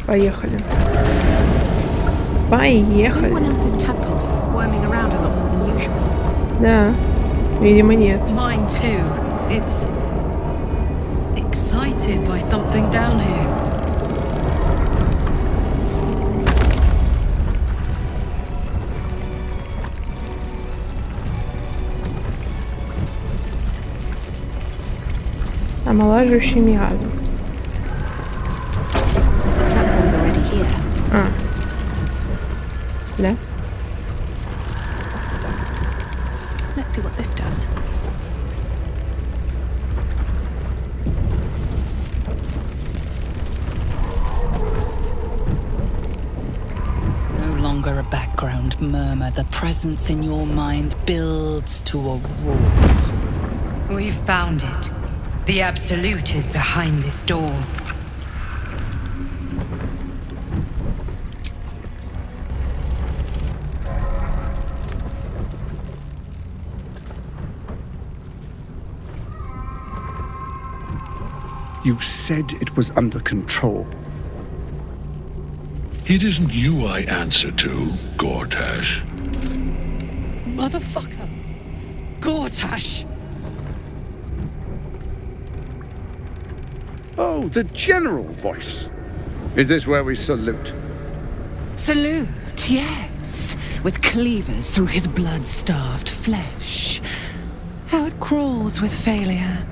Поехали. Поехали. Anyone else's tadpoles squirming around a lot more than usual? Да. Видимо, нет. Mine too. It's excited by something down here. Омолаживающий миазм. Platform's already here. А. Да? Let's see what this does. No longer a background murmur. The presence in your mind builds to a roar. We've found it. The absolute is behind this door. You said it was under control. It isn't you I answer to, Gortash. Motherfucker! Gortash! Oh, the general voice. Is this where we salute? Salute, yes, with cleavers through his blood-starved flesh. How it crawls with failure,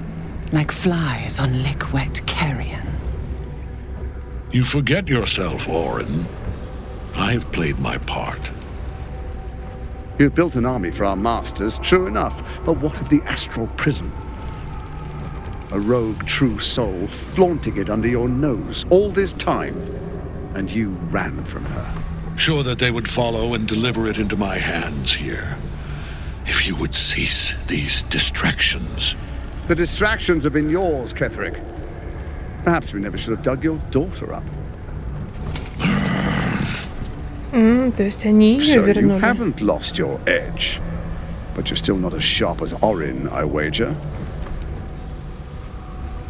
like flies on lick-wet carrion. You forget yourself, Orin. I've played my part. You've built an army for our masters, true enough, but what of the astral prison? A rogue true soul flaunting it under your nose all this time, and you ran from her. Sure that they would follow and deliver it into my hands here. If you would cease these distractions. The distractions have been yours, Ketherick. Perhaps we never should have dug your daughter up. То есть они ее So you вернули. haven't lost your edge, but you're still not as sharp as Orin, I wager.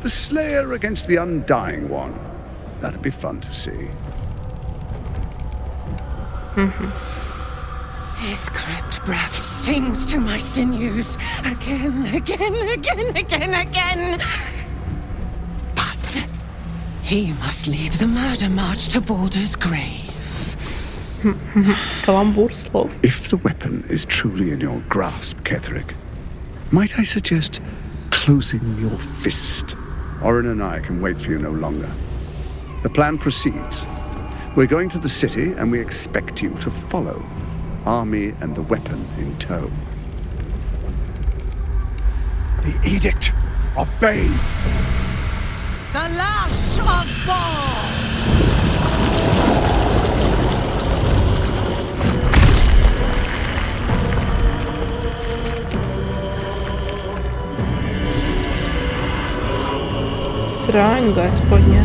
The Slayer against the Undying One. That'd be fun to see. His crypt breath sings to my sinews again, again, again, again, again. But he must lead the murder march to Baldur's grave. Каламбур слов. If the weapon is truly in your grasp, Ketherick, might I suggest closing your fist? Orin and I can wait for you no longer. The plan proceeds. We're going to the city, and we expect you to follow. Army and the weapon in tow. The Edict of Bane. The lash of Ball! Срань, Господня.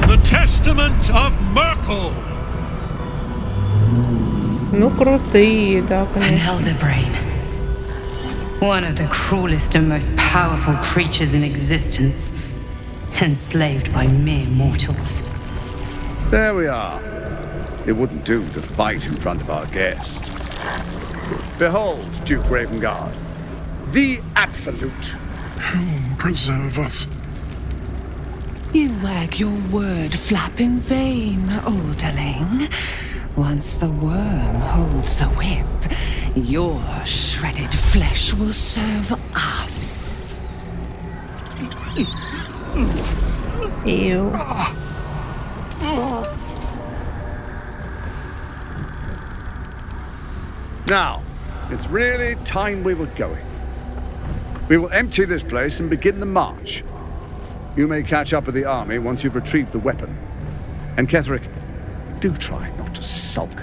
The Testament of Myrkul! Ну, крутые, да, An конечно. elder brain. One of the cruelest and most powerful creatures in existence. Enslaved by mere mortals. There we are. It wouldn't do to fight in front of our guest. Behold, Duke Ravengard, the Absolute. Preserve us. You wag your word flap in vain, Alderling. Once the worm holds the whip, your shredded flesh will serve us. Ew. Now, it's really time we were going. We will empty this place and begin the march. You may catch up with the army once you've retrieved the weapon. And Ketherick, do try not to sulk.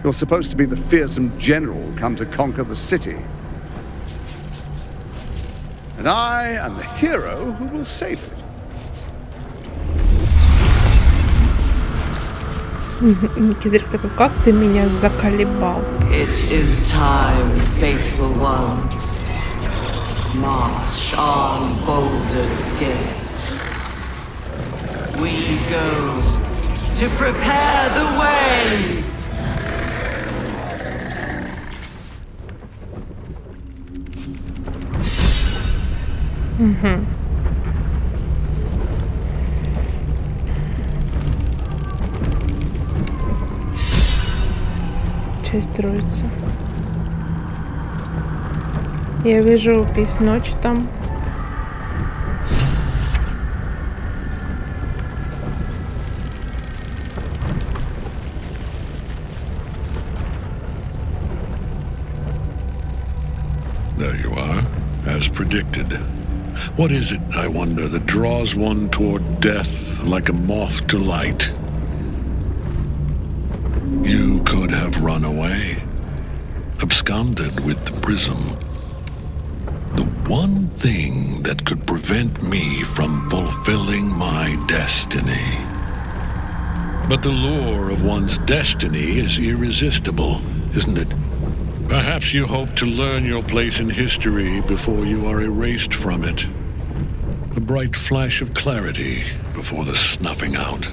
You're supposed to be the fearsome general come to conquer the city. And I am the hero who will save it. Кедрик такой, как ты меня заколебал. It is time, faithful ones. March on Baldur's Gate. We go to prepare the way. Часть строится. Я вижу пись ночи там. There you are, as predicted. What is it, I wonder, that draws one toward death like a moth to light? You could have run away, absconded with the prism. The one thing that could prevent me from fulfilling my destiny. But the lure of one's destiny is irresistible, isn't it? Perhaps you hope to learn your place in history before you are erased from it. A bright flash of clarity before the snuffing out.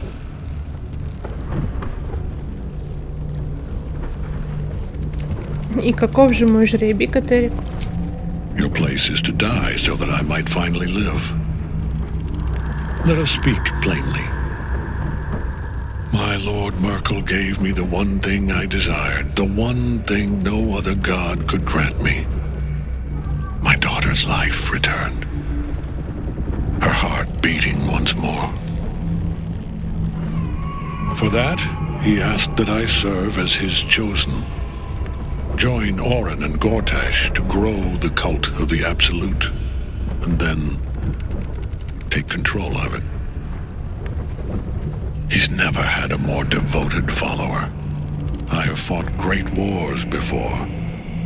И каков же мой жребий, Катерик? Your place is to die so that I might finally live. Let us speak plainly. My Lord Myrkul gave me the one thing I desired, the one thing no other god could grant me. My daughter's life returned. Her heart beating once more. For that, he asked that I serve as his chosen. Join Orin and Gortash to grow the cult of the Absolute, and then take control of it. He's never had a more devoted follower. I have fought great wars before,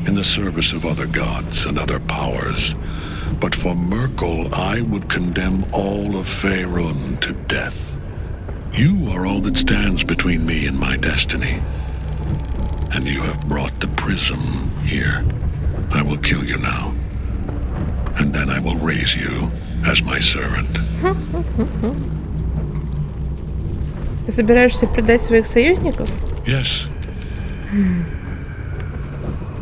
in the service of other gods and other powers, but for Myrkul I would condemn all of Faerun to death. You are all that stands between me and my destiny. And you have brought the prism here. I will kill you now. And then I will raise you as my servant. Ты собираешься предать своих союзников? Yes.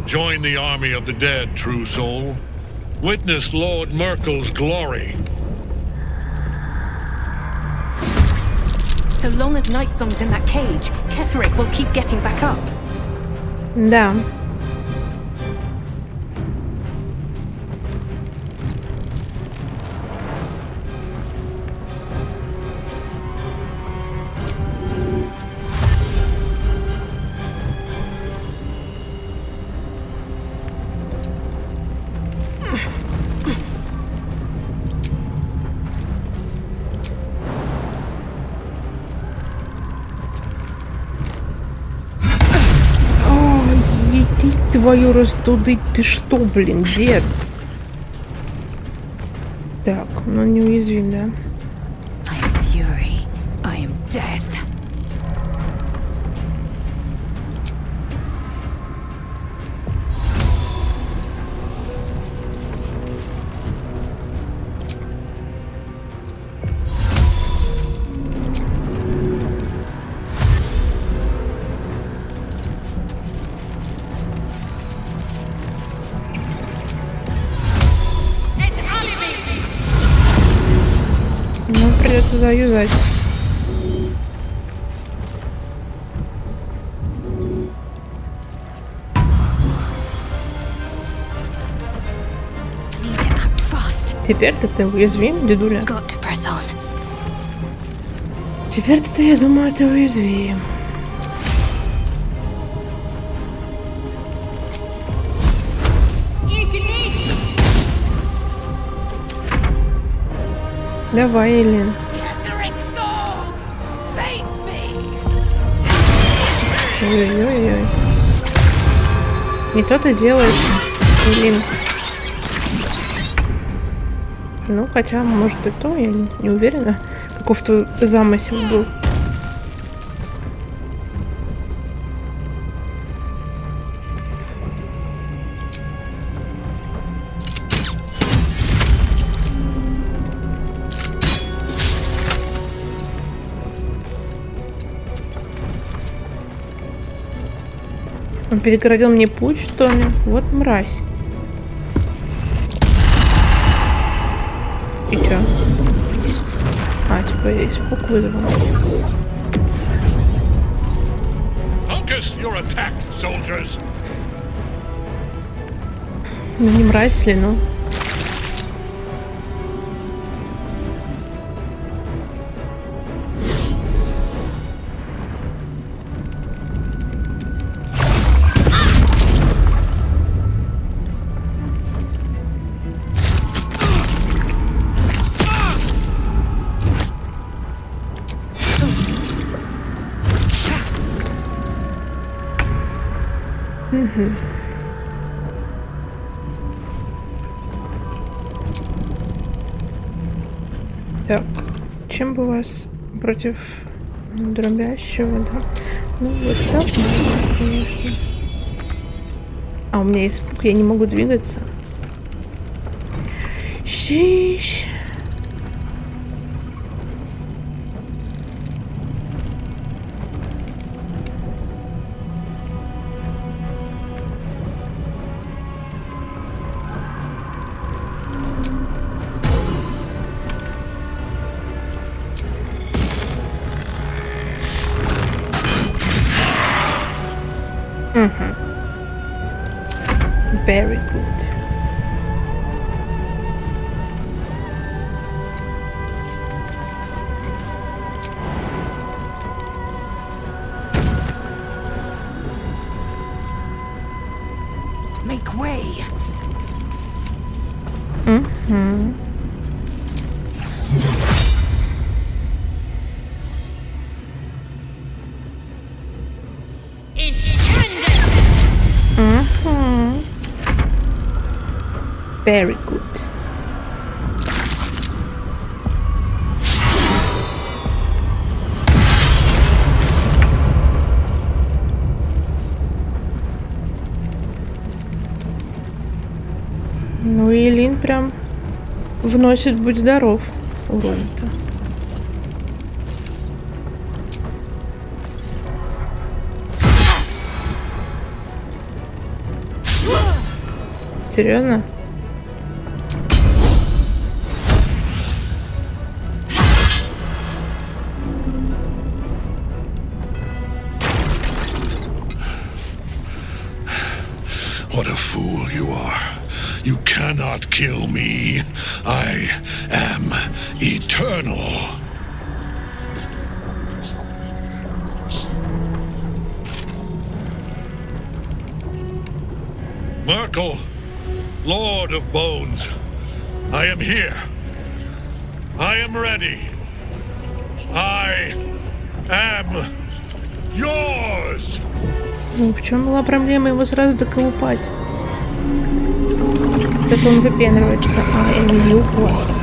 Join the army of the dead, true soul. Witness Lord Myrkul's glory. So long as Nightsong's in that cage, Ketherick will keep getting back up. Да. Твою растудыть, ты что, блин, дед? Так, ну неуязвим, да? I am fury. I am death. Придется заюзать. Теперь-то ты уязвим, дедуля. Теперь-то, я думаю, ты уязвим. Давай, Элин. Ой-ой-ой. Не то ты делаешь, Элин. Ну, хотя, может и то, я не уверена, каков твой замысел был. перегородил мне путь, что ли? Вот мразь. И чё? А, типа, испуг вызвал. Focus your attack, soldiers. Ну не мразь ли, ну? Так, чем бы вас против дробящего, да? Ну вот так можно, конечно. А у меня испуг, я не могу двигаться. Щищ. Very good. Make way. Very good. Ну и Лин прям вносит «Будь здоров» урон-то. Серьезно? What a fool you are. You cannot kill me. I am eternal. Myrkul, Lord of Bones, I am here. I am ready. I am yours. Ну, в чем была проблема его сразу доколупать? Вот это он выпендривается. А, я не класс.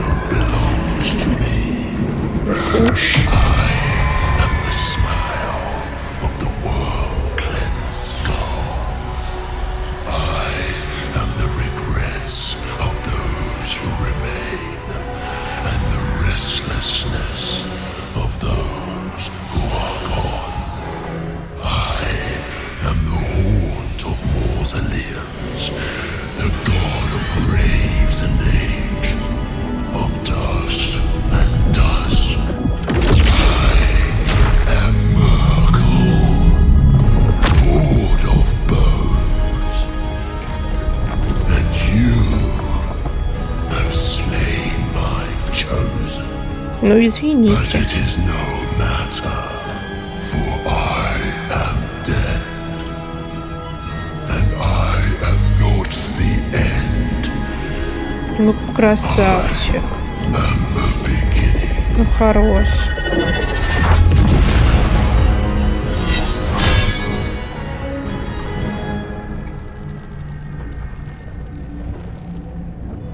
Ну, извините. Ну, красавчик. Ну, хорош.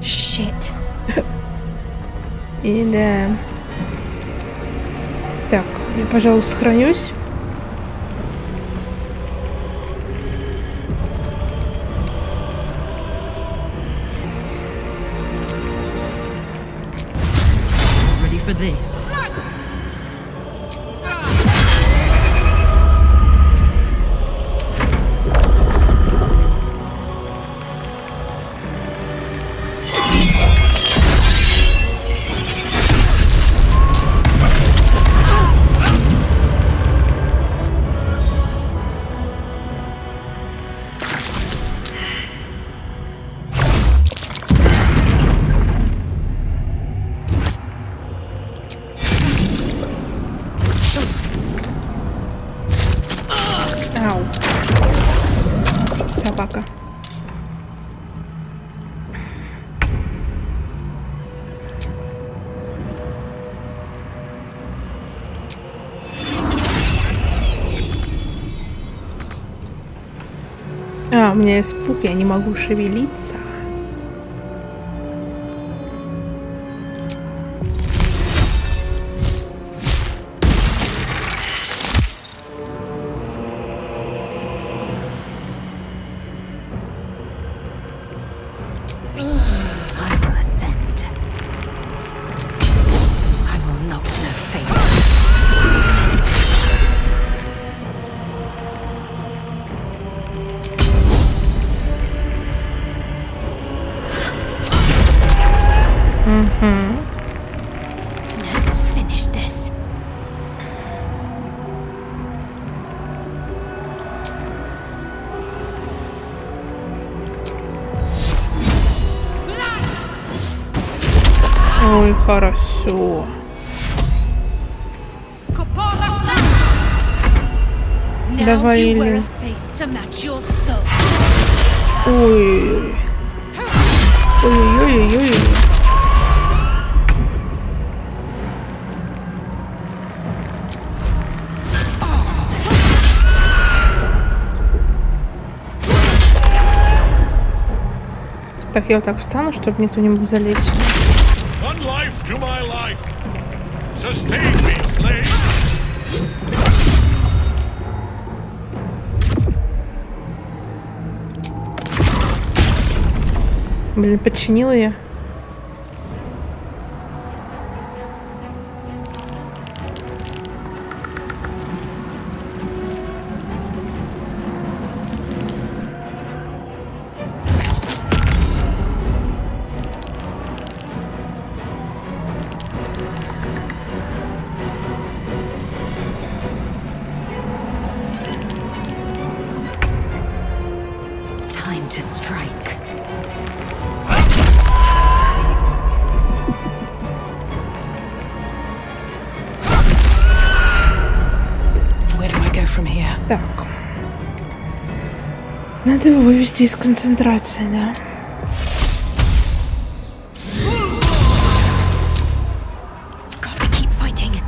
Shit. И да. Так, я, пожалуй, сохранюсь. Ready for this? у меня испуг, я не могу шевелиться. Let's finish this. Ой, хорошо. Давай, Элли. Ой. Ой-ой-ой-ой-ой. Так, я вот так встану, чтобы никто не мог залезть. One life to my life. Sustain me, slave. Блин, подчинила я. Time to strike. Where do I go from here? Так. Надо его вывести из концентрации, да. Got to keep fighting.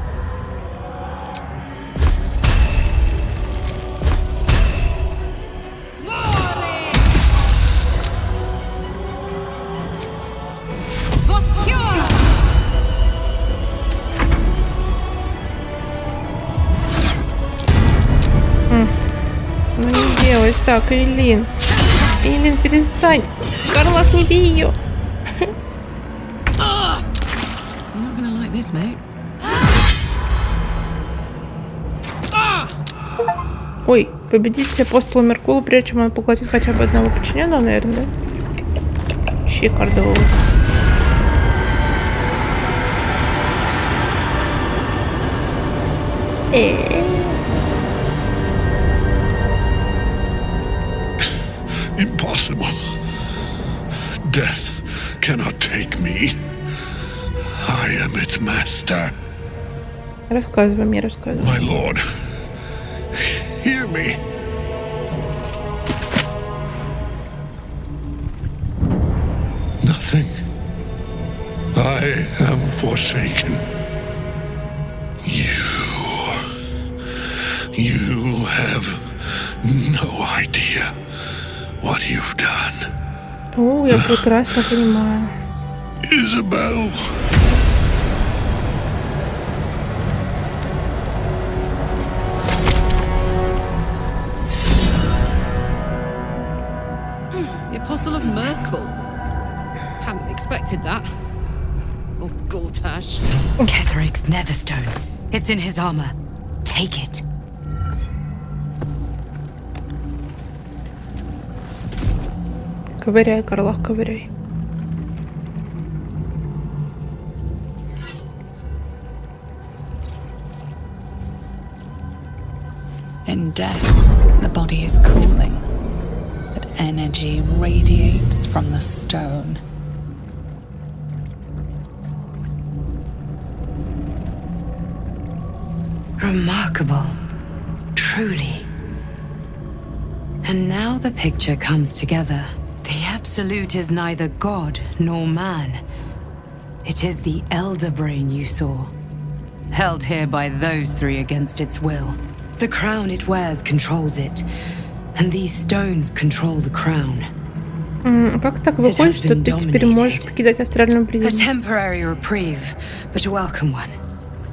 Ну не делай так, Эйлин. Эйлин, перестань. Карлос, не бей ее. You're not gonna like this, mate. Ой, победите апостола Миркулу, прежде чем он поглотит хотя бы одного подчиненного, наверное, да? Ищи Кордову. Impossible. Death cannot take me. I am its master. Рассказывай мне, рассказывай. My lord, hear me. Nothing. I am forsaken. You have no idea what you've done. О, я прекрасно понимаю. Isabel. The Apostle of Myrkul. Hadn't expected that. Oh, Gortash. Ketheric's netherstone. It's in his armor. Take it. Ковыряй, Карлах, ковыряй. In death, the body is cooling, but energy radiates from the stone. Remarkable. Truly. And now the picture comes together. The Absolute is neither God nor man. It is the elder brain you saw, held here by those three against its will. The crown it wears controls it, and these stones control the crown. Как так выходит, что ты теперь можешь покидать астральную A призму? temporary reprieve, but a welcome one.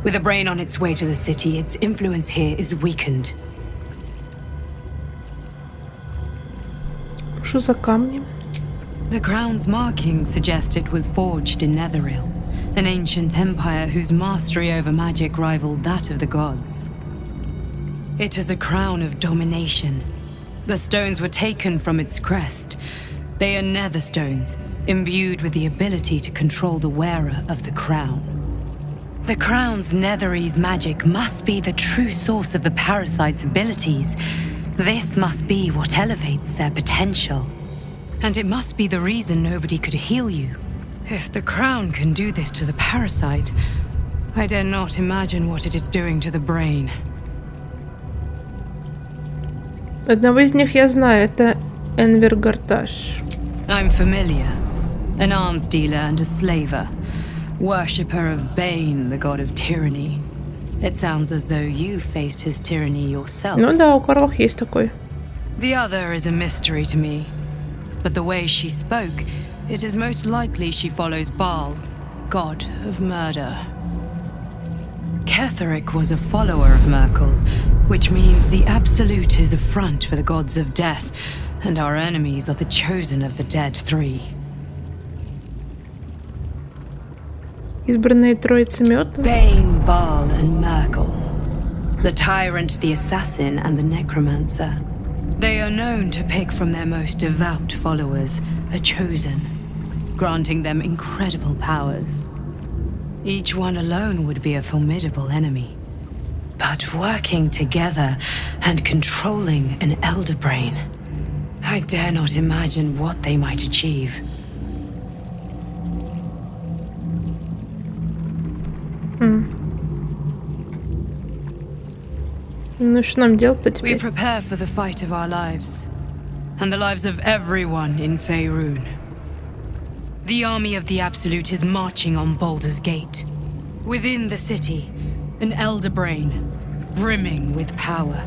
With a brain on its way to the city, its influence here is weakened. Что за камни? The crown's markings suggest it was forged in Netheril, an ancient empire whose mastery over magic rivaled that of the gods. It is a crown of domination. The stones were taken from its crest. They are nether stones, imbued with the ability to control the wearer of the crown. The crown's Netherese magic must be the true source of the parasite's abilities. This must be what elevates their potential. And it must be the reason nobody could heal you. If the crown can do this to the parasite, I dare not imagine what it is doing to the brain. Одного из них я знаю, это Энвергарташ. I'm familiar. An arms dealer and a slaver. Worshipper of Bane, the god of tyranny. It sounds as though you faced his tyranny yourself. Ну да, у Карлах есть такой. The other is a mystery to me. But the way she spoke, it is most likely she follows Baal, god of murder. Ketheric was a follower of Myrkul, which means the Absolute is a front for the gods of death, and our enemies are the chosen of the dead three. Избранные троицы мёртвых. Bane, Baal, and Myrkul. The tyrant, the assassin, and the necromancer. They are known to pick from their most devout followers a chosen, granting them incredible powers. Each one alone would be a formidable enemy. But working together and controlling an elder brain, I dare not imagine what they might achieve. Ну что нам делать-то We теперь? prepare for the fight of our lives, and the lives of everyone in Faerun. The army of the Absolute is marching on Baldur's Gate. Within the city, an elder brain, brimming with power,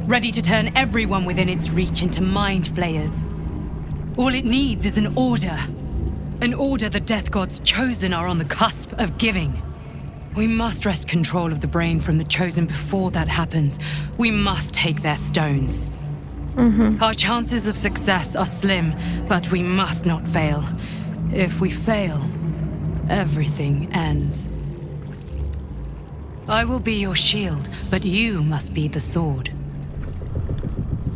ready to turn everyone within its reach into mind flayers. All it needs is an order the death gods chosen are on the cusp of giving. We must wrest control of the brain from the chosen before that happens. We must take their stones. Our chances of success are slim, but we must not fail. If we fail, everything ends. I will be your shield, but you must be the sword.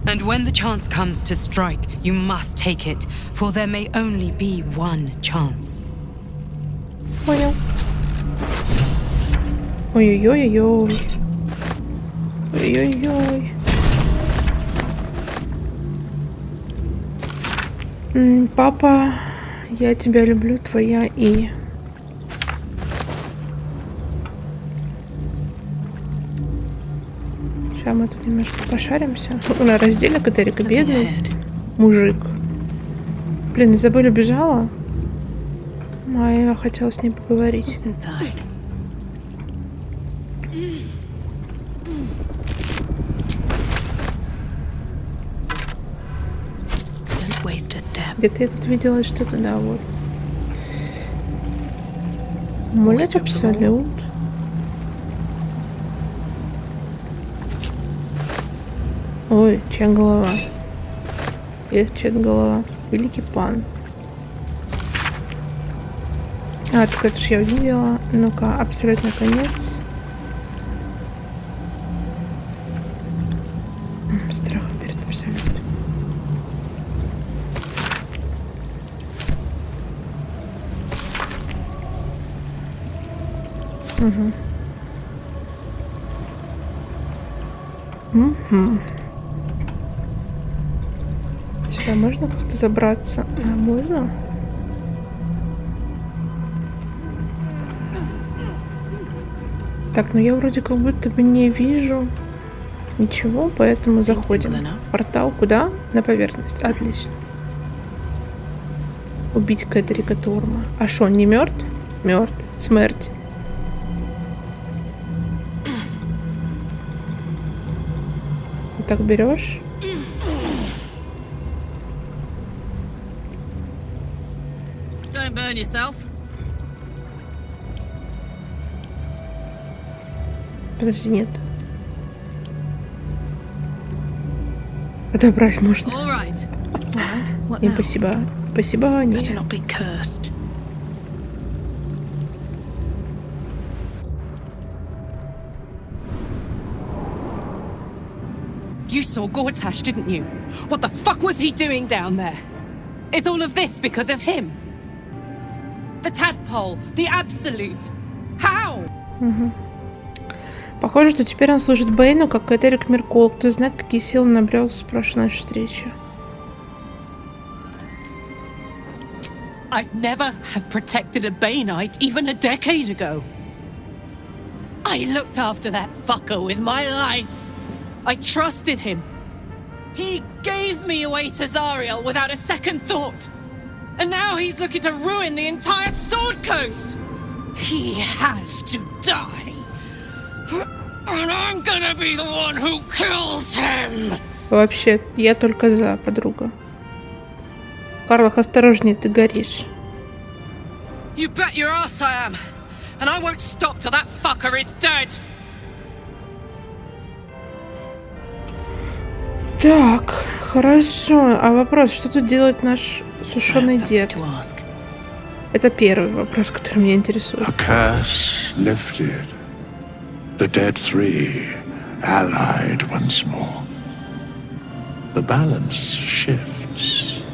And when the chance comes to strike, you must take it, for there may only be one chance. Понял. Ой-ой-ой-ой. Ой-ой-ой. Папа, я тебя люблю, твоя И. Сейчас мы тут немножко пошаримся. На разделе Катерика бедный мужик. Блин, Изабель убежала. А я хотела с ней поговорить. Где-то я тут видела что-то, да, вот. Амулет абсолют. Ой, чья голова? Есть чья-то голова. Великий пан. А, так это ж я увидела. Ну-ка, абсолютный конец. Страх перед абсолютом. Сюда можно как-то забраться? А, можно? Так, ну я вроде как будто бы не вижу ничего, поэтому заходим. Портал куда? На поверхность. Отлично. Убить Кэтрика Турма. А что, он не мертв? Мертв. Смерть. Вот так берешь. concern yourself. Подожди, нет. Это брать можно. All right. What И now? спасибо. Спасибо, нет. Better not be cursed. You saw Gortash, didn't you? What the fuck was he doing down there? Is all of this because of him? The tadpole, the absolute. How? Похоже, что теперь он служит Бэйну, как Этерик Миркул. Кто знает, какие силы он набрел с прошлой нашей встречи. I'd never have protected a Bainite even a decade ago. I looked after that fucker with my life. I trusted him. He gave me away to Zariel without a second thought. And now he's looking to ruin the entire Sword Coast. He has to die. And I'm gonna be the one who kills him. Вообще, я только за, подруга. Карлах, осторожней, ты горишь. You bet your ass I am. And I won't stop till that fucker is dead. Так, хорошо. А вопрос, что тут делает наш сушеный дед? Это первый вопрос, который меня интересует. A curse lifted. The dead three allied once more. The balance shifts.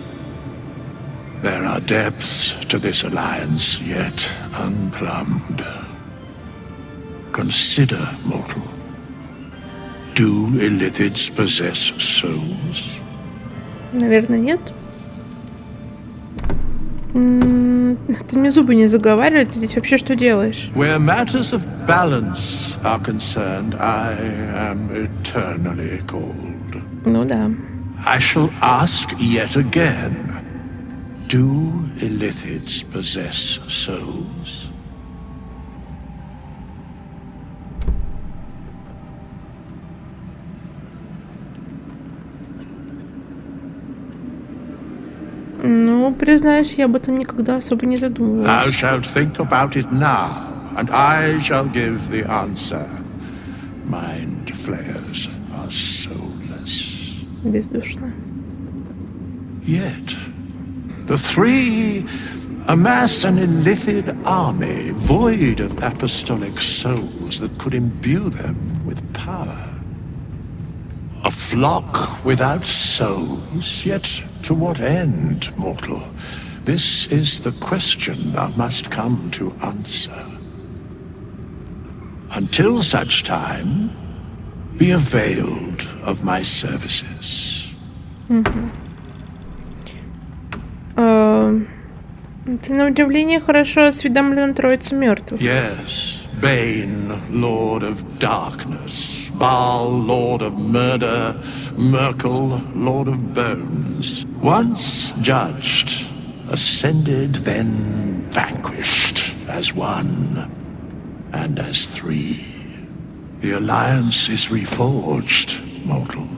There are depths to this alliance yet unplumbed. Consider, mortal. Do Illithids possess souls? Наверное, нет. Ты мне зубы не заговаривай, ты здесь вообще что делаешь? Where matters of balance are concerned, I am eternally cold. Ну да. I shall ask yet again. Do Illithids possess souls? Ну, признаюсь, я об этом никогда особо не задумывалась. Thou shalt think about it now, and I shall give the answer. Mind flayers are soulless. Бездушно. Yet, the three amass an Illithid army void of apostolic souls that could imbue them with power. A flock without souls, yet to what end, mortal? This is the question thou must come to answer. Until such time, be availed of my services. Ты на удивление хорошо осведомлен о Троице мертвых. Yes, Bane, Lord of Darkness, Baal, Lord of Murder, Myrkul, Lord of Bones. Once judged, ascended, then vanquished, as one, and as three. The alliance is reforged, mortal.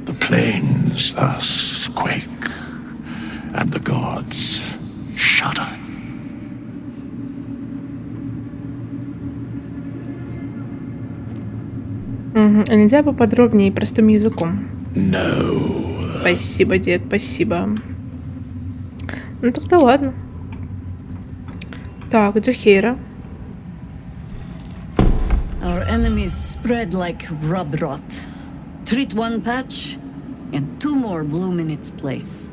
The plains thus quake, and the gods shudder. А нельзя поподробнее и простым языком? No. Спасибо, дед, спасибо. Ну тогда ладно. Так, Джохейра. Our enemies spread like rub rot. Treat one patch, and two more bloom in its place.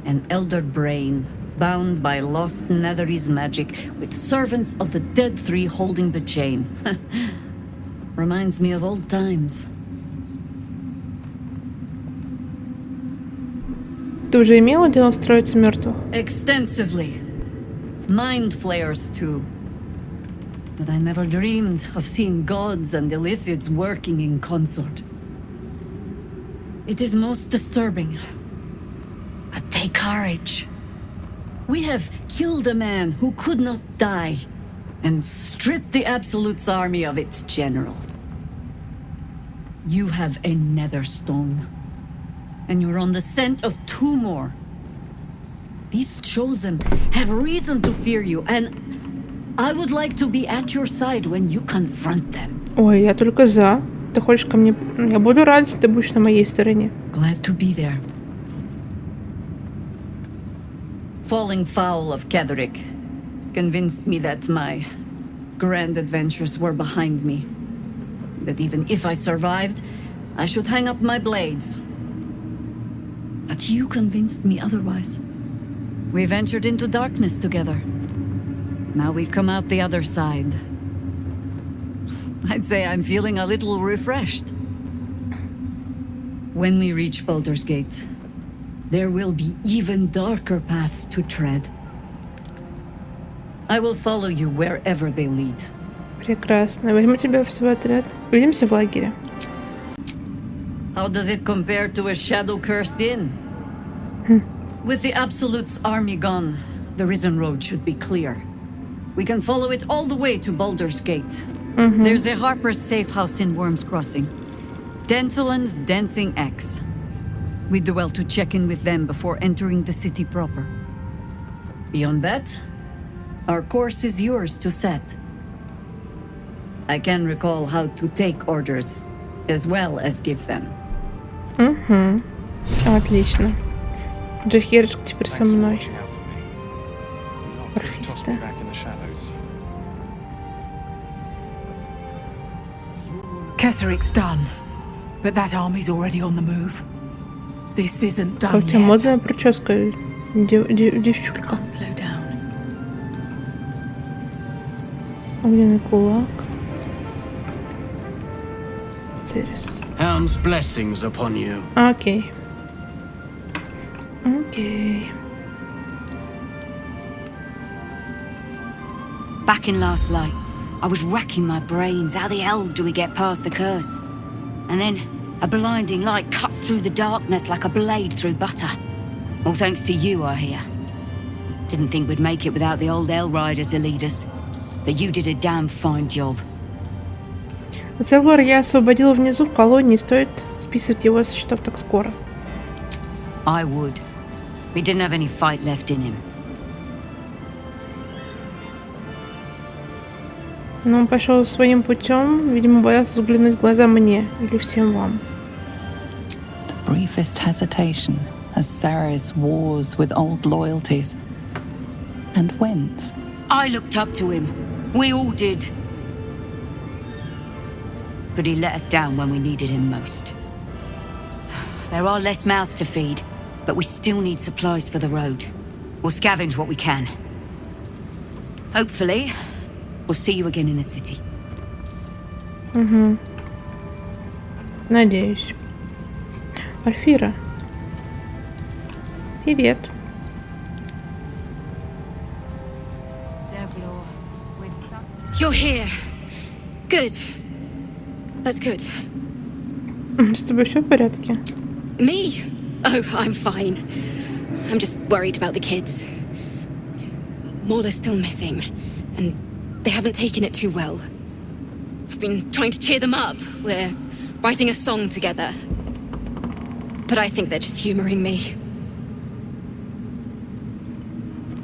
An elder brain, bound by lost Netherese magic, with servants of the dead three holding the chain. Reminds me of old times. Ты уже имела дело с Троицей мертвых? Extensively. Mind flayers, too. But I never dreamed of seeing gods and Illithids working in consort. It is most disturbing. But take courage. We have killed a man who could not die, and stripped the Absolute's army of its general. You have a nether stone, and you're on the scent of two more. These chosen have reason to fear you, and I would like to be at your side when you confront them. Ой, я только за. Ты хочешь ко мне... Я буду рад, если ты будешь на моей стороне. Glad to be there. Falling foul of Ketheric convinced me that my grand adventures were behind me. That even if I survived, I should hang up my blades. But you convinced me otherwise. We ventured into darkness together. Now we've come out the other side. I'd say I'm feeling a little refreshed. When we reach Baldur's Gate, there will be even darker paths to tread. I will follow you wherever they lead. Прекрасно. Возьму тебя в свой отряд. Увидимся в лагере. How does it compare to a shadow-cursed inn? With the Absolute's army gone, the Risen Road should be clear. We can follow it all the way to Baldur's Gate. There's a Harper's safe house in Worm's Crossing. Denthalen's Dancing Axe. We do well to check in with them before entering the city proper. Beyond that, our course is yours to set. I can recall how to take orders, as well as give them. Отлично. Джахерочка теперь со мной. Орфисты. Ketheric's done, but that army's already on the move. This isn't Какая done у тебя yet. модная прическа, девчулька. Can't slow down. Огненный кулак. Церес. Helm's blessings upon you. Окей. Окей. Back in last light, I was racking my brains. How the hells do we get past the curse? And then a blinding light cuts through the darkness like a blade through butter. All thanks to you, I hear. Didn't think we'd make it without the old Hell Rider to lead us. But you did a damn fine job. Зевлор я освободил внизу в колонии, не стоит списывать его со счетов так скоро. I would. He didn't have any fight left in him. Но он пошел своим путем, видимо, боялся взглянуть в глаза мне или всем вам. Briefest hesitation as Ceres wars with old loyalties and wins. I looked up to him. We all did. But he let us down when we needed him most. There are less mouths to feed, but we still need supplies for the road. We'll scavenge what we can. Hopefully, we'll see you again in the city. Надеюсь. Альфира. Привет. You're here. Good. That's good. С тобой все в порядке? Me? Oh, I'm fine. I'm just worried about the kids. Maula's still missing, and they haven't taken it too well. I've been trying to cheer them up. We're writing a song together. But I think they're just humoring me.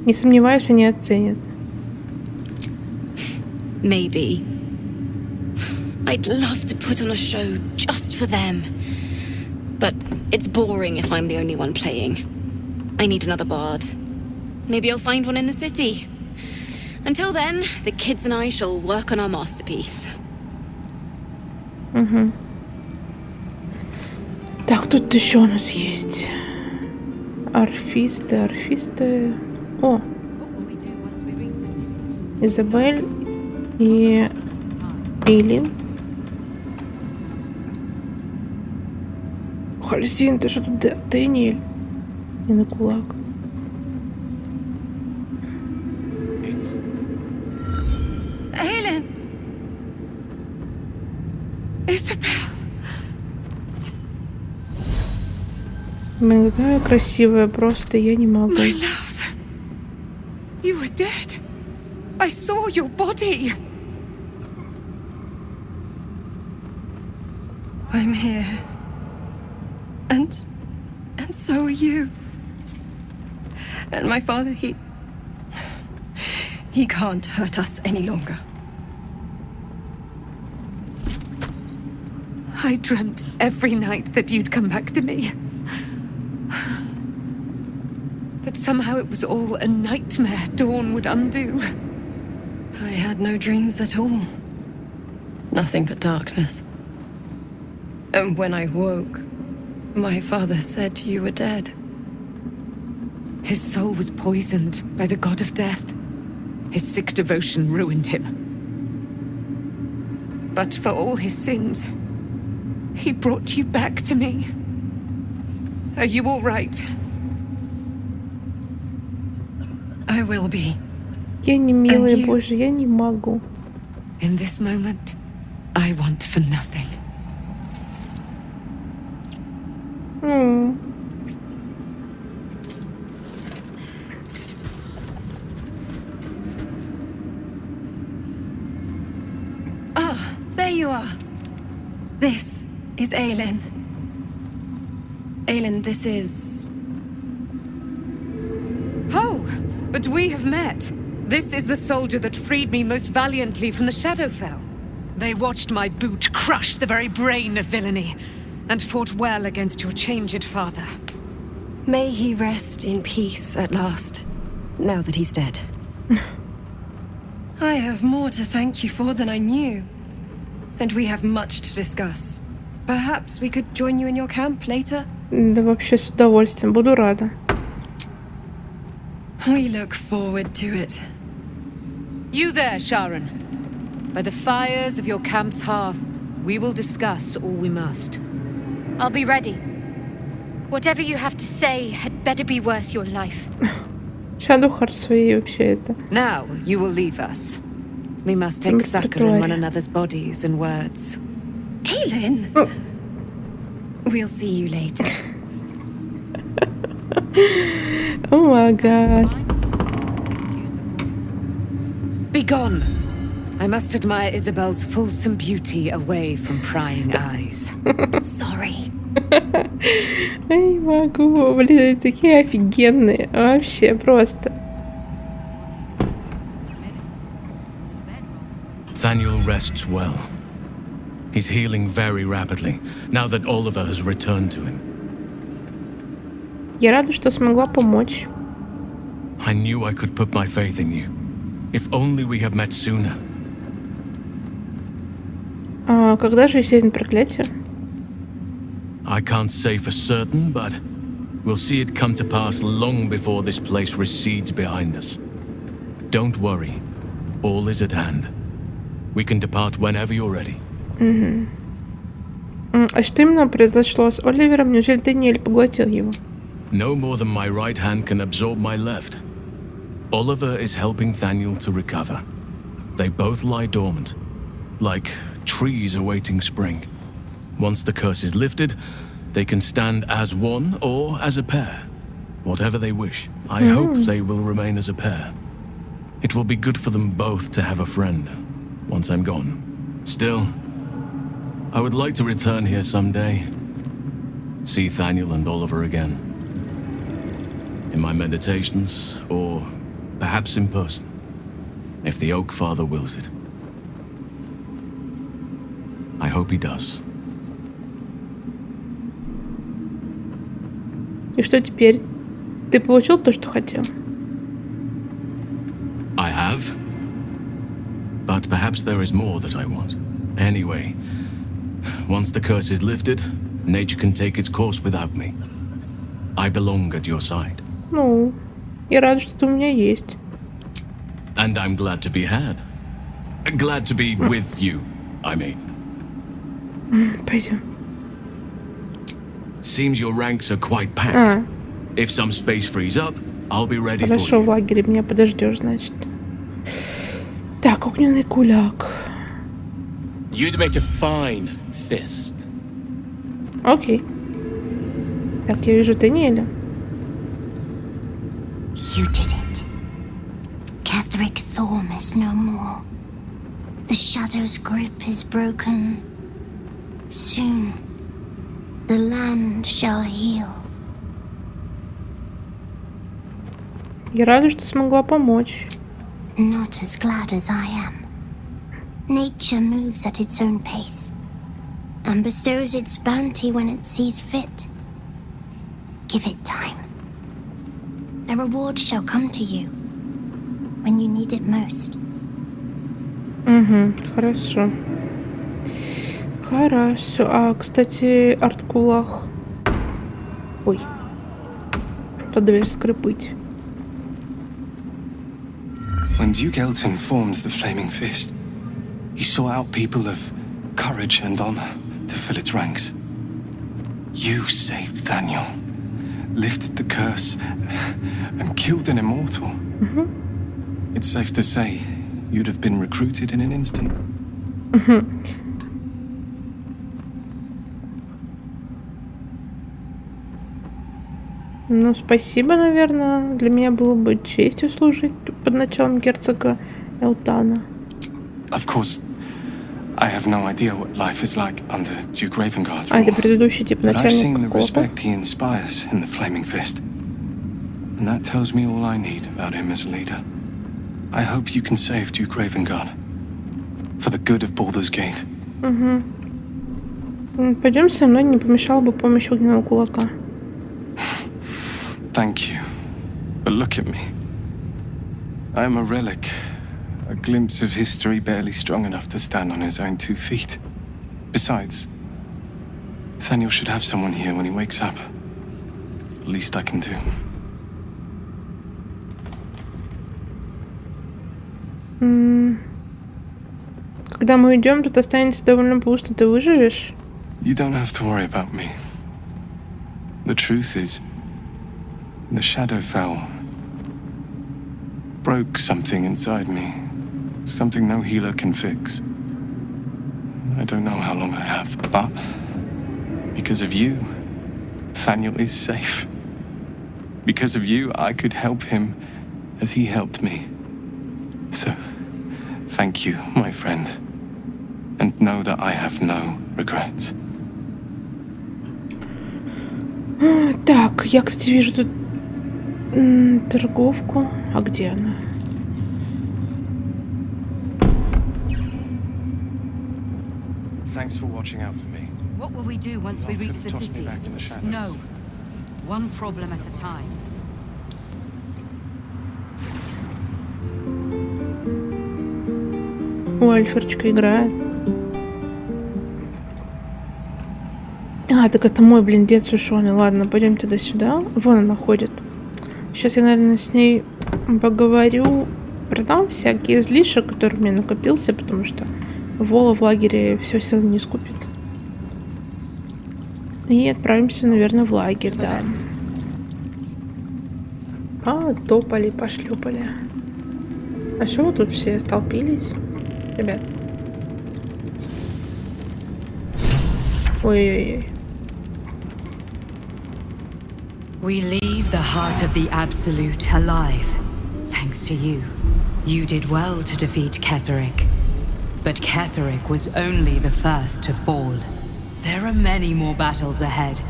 Не сомневаюсь, они оценят. Maybe. I'd love to put on a show just for them. But it's boring if I'm the only one playing. I need another bard. Maybe I'll find one in the city. Until then, the kids and I shall work on our masterpiece. Так, тут еще у нас есть. Орфисты. О! Изабель и Эйлин. Хальсин, ты что тут, Дэниэль? И на кулак. Helen! Isabel! Блин, какая красивая, просто я не могу. My love! You were dead. I saw your body. I'm here. And so are you. And my father, he can't hurt us any longer. I dreamt every night that you'd come back to me. That somehow it was all a nightmare Dawn would undo. I had no dreams at all. Nothing but darkness. And when I woke, my father said you were dead. His soul was poisoned by the god of death. His sick devotion ruined him. But for all his sins, he brought you back to me. Are you all right? I will be. Я не милая, боже, я не могу. In this moment, I want for nothing. Ah, there you are. This is Aelin. Aelin, this is... Oh, but we have met. This is the soldier that freed me most valiantly from the Shadowfell. They watched my boot crush the very brain of villainy, and fought well against your changed father. May he rest in peace at last, now that he's dead. I have more to thank you for than I knew. And we have much to discuss. Perhaps we could join you in your camp later? Да вообще с удовольствием, буду рада. We look forward to it. You there, Sharon. By the fires of your camp's hearth, we will discuss all we must. I'll be ready. Whatever you have to say had better be worth your life. Shadowheart свои вообще это. Now you will leave us. We must take succor in one another's bodies and words. Aelin! We'll see you later. Oh my god. Begone! I must admire Isabel's fulsome beauty away from prying eyes. Sorry. Я не могу, блин, они такие офигенные. Вообще просто. Nathaniel rests well. He's healing very rapidly, now that Oliver has returned to him. Я рада, что смогла помочь. I knew I could put my faith in you. If only we had met sooner. А когда же исчезнет проклятие? I can't say for certain, but we'll see it come to pass long before this place recedes behind us. Don't worry. All is at hand. We can depart whenever you're ready. А что именно произошло с Оливером? Неужели Даниэль поглотил его? No more than my right hand can absorb my left. Oliver is helping Nathaniel to recover. They both lie dormant, like trees awaiting spring. Once the curse is lifted, they can stand as one or as a pair. Whatever they wish. I hope they will remain as a pair. It will be good for them both to have a friend, once I'm gone. Still, I would like to return here someday. See Nathaniel and Oliver again. In my meditations, or perhaps in person, if the Oak Father wills it. I hope he does. И что теперь? Ты получил то, что хотел? I have. But perhaps there is more that I want. Anyway, once the curse is lifted, nature can take its course without me. I belong at your side. Ну, я рада, что ты у меня есть. And I'm glad to be had. Glad to be with you, I mean. Пойдем. Seems your ranks are quite packed. If some space frees up, I'll be ready for Хорошо, you. в лагере меня подождешь, значит. Так, огненный куляк. You'd make a fine fist. Окей. Так, я вижу Даниэля. You did it. Catherick Thorm is no more. The Shadow's grip is broken. Soon, the land shall heal. Я рада, что смогла помочь. Not as glad as I am. Nature moves at its own pace and bestows its bounty when it sees fit. Give it time. A reward shall come to you when you need it most. Хорошо. Хорошо. А, кстати, арткулах. Ой. Что дверь скрипыть. When Duke Elton formed the Flaming Fist, he sought out people of courage and honor to fill its ranks. You saved Daniel, lifted the curse, and killed an immortal. It's safe to say you'd have been recruited in an instant. Ну, спасибо, наверное. Для меня было бы честью служить под началом герцога Элтана. Of course, I have no idea what life is like under Duke Ravengard's А, это rule, предыдущий тип but I've seen the начальника какого-то. respect he inspires in the Flaming Fist. And that tells me all I need about him as a leader. I hope you can save Duke Ravengard for the good of Baldur's Gate. Пойдем со мной, не помешала бы помощь огненного кулака. Thank you. But look at me. I am a relic, a glimpse of history barely strong enough to stand on his own 2 feet. Besides, Nathaniel should have someone here when he wakes up. It's the least I can do. Когда мы уйдем, тут останется довольно пусто. Ты выживешь? You don't have to worry about me. The truth is, the shadow fell. Broke something inside me. Something no healer can fix. I don't know how long I have, but because of you, Nathaniel is safe. Because of you, I could help him as he helped me. So, thank you, my friend. And know that I have no regrets. Так, я, кстати, вижу тут торговку. А где она? Thanks for watching out for me. What will we do once we reach the city? No. One problem at a time. О, Альферочка играет. А, так это мой, блин, дед сушеный. Ладно, пойдем туда-сюда. Вон она ходит. Сейчас я, наверное, с ней поговорю. Продам всякий излишек, который у меня накопился, потому что Вола в лагере все равно не скупит. И отправимся, наверное, в лагерь, да. А, топали, пошлепали. А что вы тут все столпились? Ребят. Ой-ой-ой. We leave the heart of the Absolute alive, thanks to you. You did well to defeat Ketheric. But Ketheric was only the first to fall. There are many more battles ahead,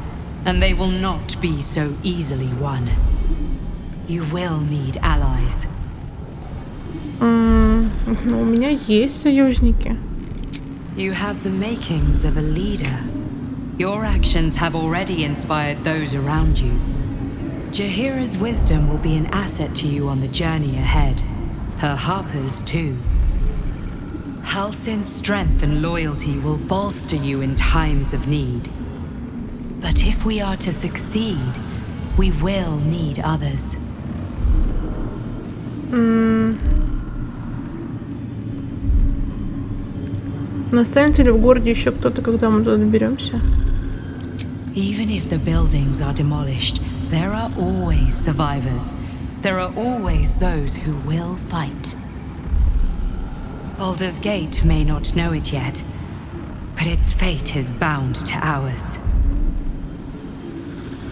and they will not be so easily won. You will need allies. Ну, у меня есть союзники. You have the makings of a leader. Your actions have already inspired those around you. Jahira's wisdom will be an asset to you on the journey ahead. Her harpers, too. Halsin's strength and loyalty will bolster you in times of need. But if we are to succeed, we will need others. Останется ли в городе еще кто-то, когда мы туда доберемся? Even if the buildings are demolished, there are always survivors. There are always those who will fight. Baldur's Gate may not know it yet, but its fate is bound to ours.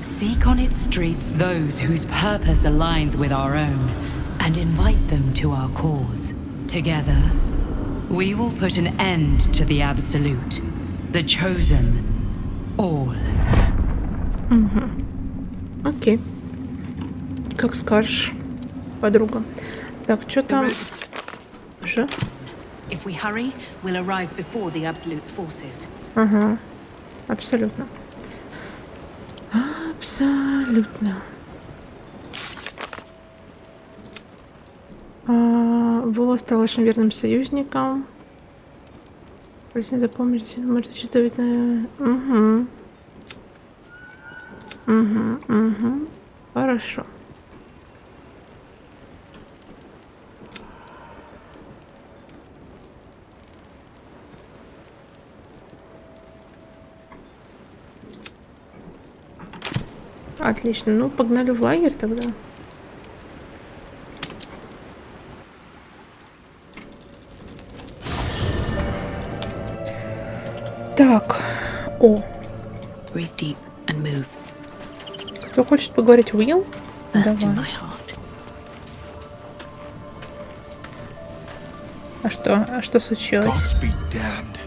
Seek on its streets those whose purpose aligns with our own, and invite them to our cause. Together, we will put an end to the Absolute, the Chosen, all. Окей. Как скажешь. подруга. Так, что там? Что? If we hurry, we'll arrive before the Absolute's forces. Ага. Абсолютно. Абсолютно. Вова стал вашим верным союзником. Просим запомнить, может рассчитывать на... Угу. Угу. Хорошо. Отлично. Ну, погнали в лагерь тогда. Так. О. Breathe deep and move. Кто хочет поговорить? Уилл? First in Давай. my heart. А что случилось? Gods be damned.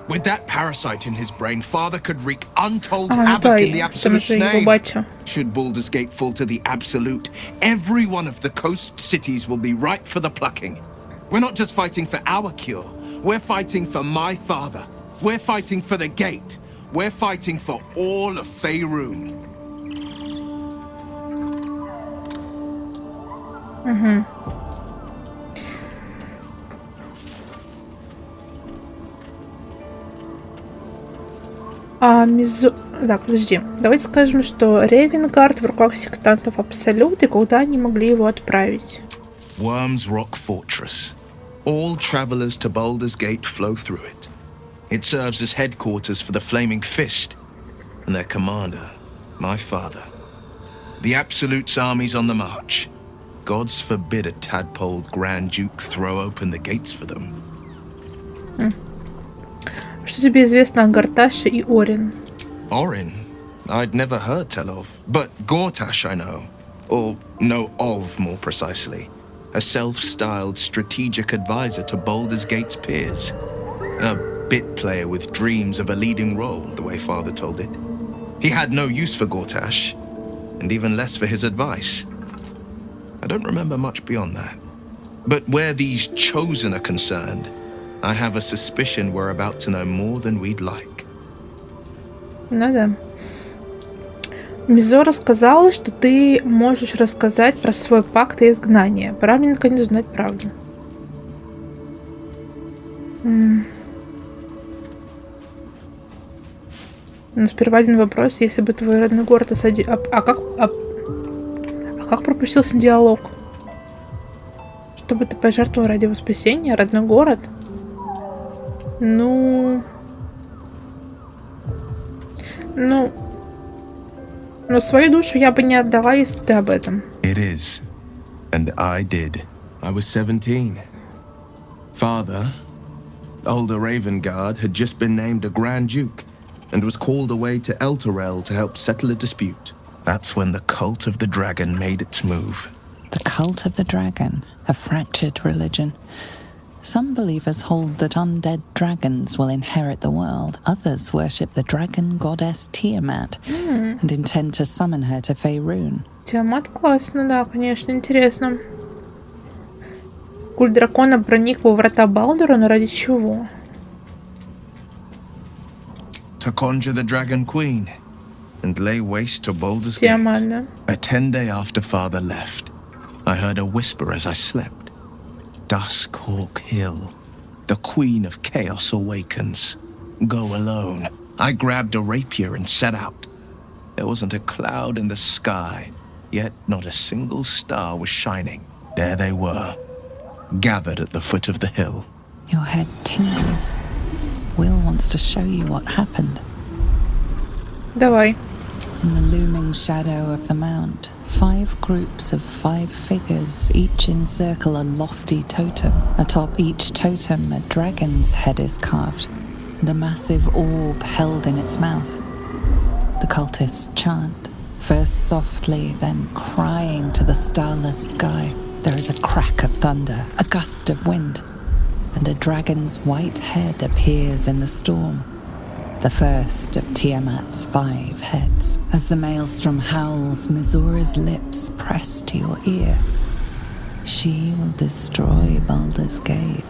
With that parasite in his brain, Father could wreak untold Ну havoc да, in the потому Absolute's что его name. батя. Should Baldur's Gate fall to the Absolute, every one of the coast cities will be ripe for the plucking. We're not just fighting for our cure. We're fighting for my father. We're fighting for the Gate. We're fighting for all of Faerun. Угу. Так, подожди. Давайте скажем, что Ревенгард в руках сектантов Абсолют, и куда они могли его отправить? Worm's Rock Fortress. All travelers to Baldur's Gate flow through it. It serves as headquarters for the Flaming Fist and their commander, my father. The Absolute's army's on the march. Gods forbid a tadpoled Grand Duke throw open the gates for them. Что тебе известно о Гарташе и Орин? Orin? I'd never heard tell of. But Gortash I know. Or know of, more precisely. A self-styled strategic advisor to Baldur's Gate's peers. A bit player with dreams of a leading role, the way Father told it. He had no use for Gortash, and even less for his advice. I don't remember much beyond that. But where these chosen are concerned, I have a suspicion we're about to know more than we'd like. Ну да. Мизо рассказала, что ты можешь рассказать про свой пакт и изгнание. Пора мне наконец узнать правду. Но сперва один вопрос. Если бы твой родной город осадил... как пропустился диалог? Чтобы ты пожертвовал ради его спасения? Родной город? Но свою душу я бы не отдала, если ты об этом. It is. And I did. I was 17. Father, older Ravengard, had just been named a Grand Duke and was called away to Elturel to help settle a dispute. That's when the cult of the dragon made its move. The cult of the dragon, a fractured religion. Some believers hold that undead dragons will inherit the world. Others worship the dragon goddess Tiamat and intend to summon her to Faerun. Tiamat классно, да, конечно, интересно. Культ дракона проник во врата Балдура, но ради чего? To conjure the Dragon Queen and lay waste to Baldur's Gate. Tiamat, да. A 10-day after Father left, I heard a whisper as I slept. Duskhawk Hill. The Queen of Chaos awakens. Go alone. I grabbed a rapier and set out. There wasn't a cloud in the sky, yet not a single star was shining. There they were, gathered at the foot of the hill. Your head tingles. Will wants to show you what happened. Давай. In the looming shadow of the mount, 5 groups of 5 figures each encircle a lofty totem. Atop each totem, a dragon's head is carved, and a massive orb held in its mouth. The cultists chant, first softly, then crying to the starless sky. There is a crack of thunder, a gust of wind, and a dragon's white head appears in the storm. The first of Tiamat's 5 heads. As the maelstrom howls, Mizora's lips press to your ear. She will destroy Baldur's Gate.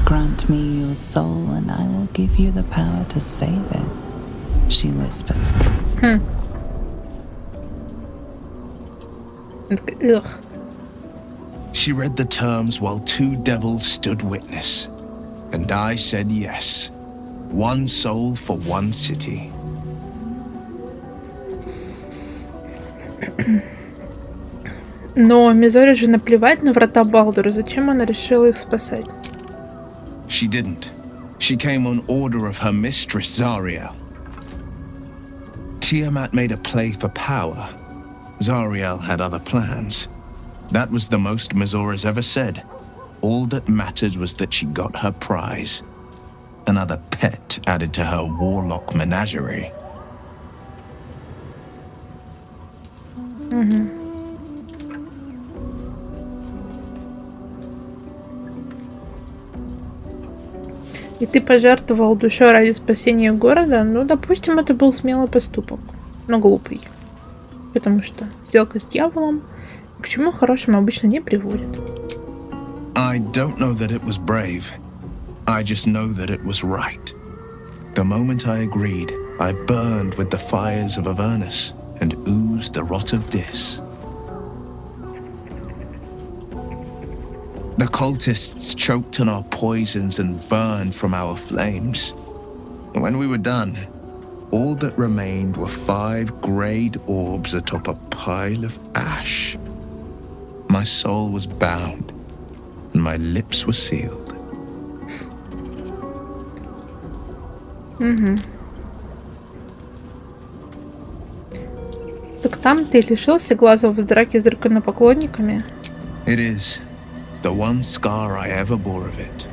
Grant me your soul and I will give you the power to save it, she whispers. Ugh. She read the terms while two devils stood witness, and I said yes. One soul for one city. Но Мизори же наплевать на врата Балдура. Зачем она решила их спасать? She didn't. She came on order of her mistress, Zariel. Tiamat made a play for power. Zariel had other plans. That was the most Mizora's ever said. All that mattered was that she got her prize. Another pet added to her warlock menagerie. И ты пожертвовал душой ради спасения города? Ну, допустим, это был смелый поступок, но глупый. Потому что сделка с дьяволом к чему хорошему обычно не приводит. I don't know that it was brave. I just know that it was right. The moment I agreed, I burned with the fires of Avernus and oozed the rot of Dis. The cultists choked on our poisons and burned from our flames. When we were done, all that remained were 5 greyed orbs atop a pile of ash. My soul was bound, and my lips were sealed. Так там ты лишился глаза в драке с драконопоклонниками? It is the one scar I ever bore of it.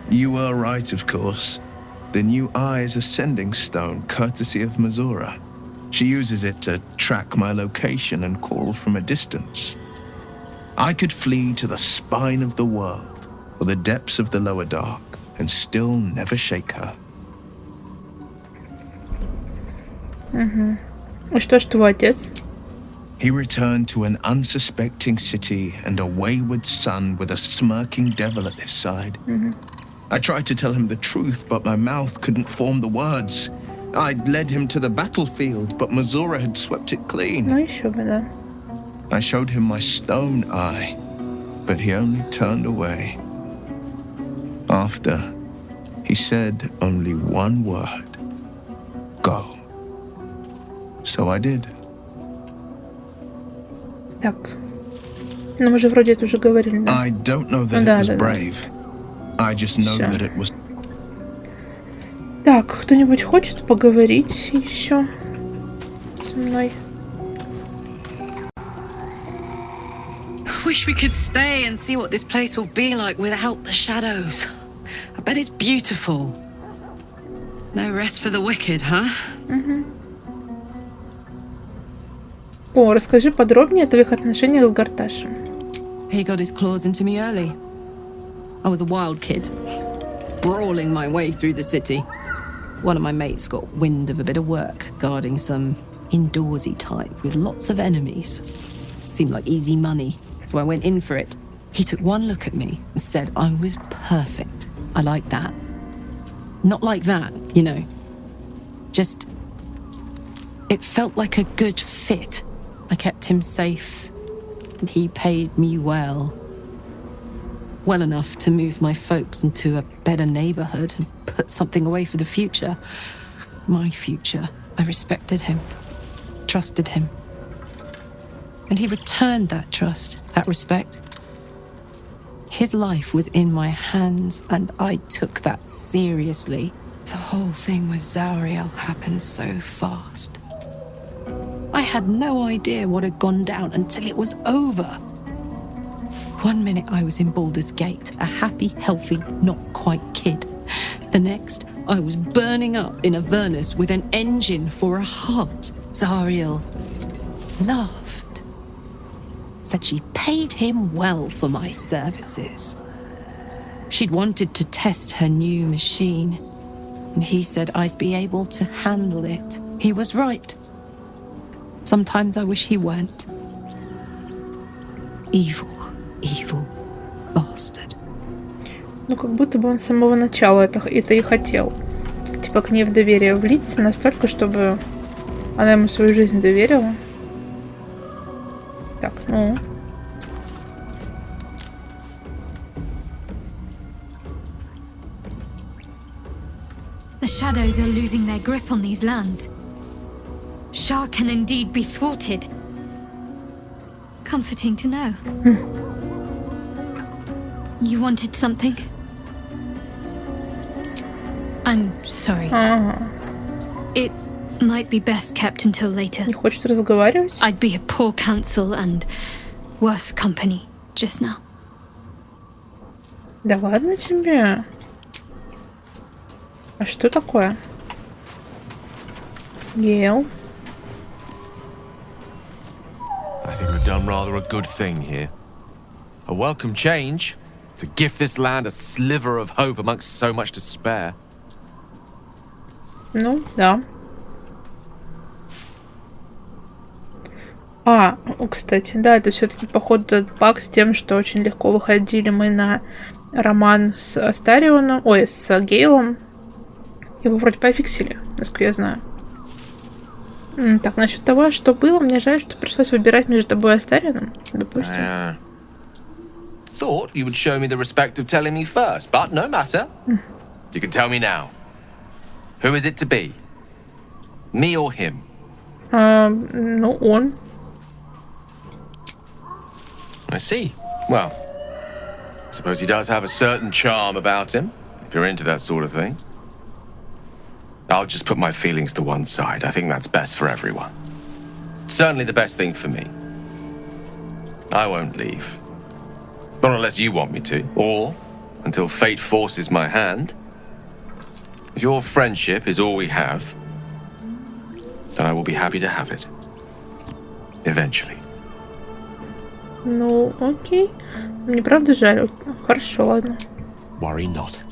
You were right, of course. The new eye is a sending stone, courtesy of Mizora. She uses it to track my location and call from a distance. I could flee to the spine of the world, or the depths of the lower dark, and still never shake her. И что ж твой отец? He returned to an unsuspecting city and a wayward son with a smirking devil at his side. I tried to tell him the truth, but my mouth couldn't form the words. I'd led him to the battlefield, but Mizora had swept it clean. Ну еще бы, да. I showed him my stone eye, but he only turned away. After, he said only one word. Go. So I did. Так. Ну мы же вроде это уже говорили, да? I don't know that it was brave. I just know that it was... Так, кто-нибудь хочет поговорить еще со мной? Wish we could stay and see what this place will be like without the shadows. I bet it's beautiful. No rest for the wicked, huh? О, расскажи подробнее о твоих отношениях с Гарташем. He got his claws into me early. I was a wild kid, brawling my way through the city. One of my mates got wind of a bit of work guarding some indoorsy type with lots of enemies. Seemed like easy money, so I went in for it. He took one look at me and said I was perfect. I like that. Not like that, you know. Just... it felt like a good fit. I kept him safe, and he paid me well. Well enough to move my folks into a better neighborhood and put something away for the future. My future. I respected him, trusted him. And he returned that trust, that respect. His life was in my hands, and I took that seriously. The whole thing with Zariel happened so fast. I had no idea what had gone down until it was over. One minute I was in Baldur's Gate, a happy, healthy, not quite kid. The next, I was burning up in Avernus with an engine for a heart. Zariel laughed. Said she paid him well for my services. She'd wanted to test her new machine, and he said I'd be able to handle it. He was right. Sometimes I wish he weren't. Evil, evil bastard. Ну, как будто бы он с самого начала это и хотел. Типа к ней в доверие влиться настолько, чтобы она ему свою жизнь доверила. Так, ну... The shadows are losing their grip on these lands. Shah can indeed be thwarted. Comforting to know. You wanted something? I'm sorry. It might be best kept until later. Не хочет разговаривать? I'd be a poor counsel and worse company just now. Да ладно тебе. А что такое? Гейл. I think we've done rather a good thing here. A welcome change to gift this land a sliver of hope amongst so much despair. Ну, да. Кстати, да, это все-таки, походу, этот баг с тем, что очень легко выходили мы на роман с Астарионом, с Гейлом. Его вроде пофиксили, насколько я знаю. Так, насчет того, что было, мне жаль, что пришлось выбирать между тобой и Астарионом, допустим. Thought you would show me the respect of telling me first, but no matter. You can tell me now. Who is it to be? Me or him? Ну, он. I see. Well, I suppose he does have a certain charm about him, if you're into that sort of thing. I'll just put my feelings to one side. I think that's best for everyone. Certainly the best thing for me. I won't leave. Not unless you want me to, or until fate forces my hand. If your friendship is all we have, then I will be happy to have it. Eventually. Ну, окей. Мне правда жаль. Хорошо, ладно. Worry not.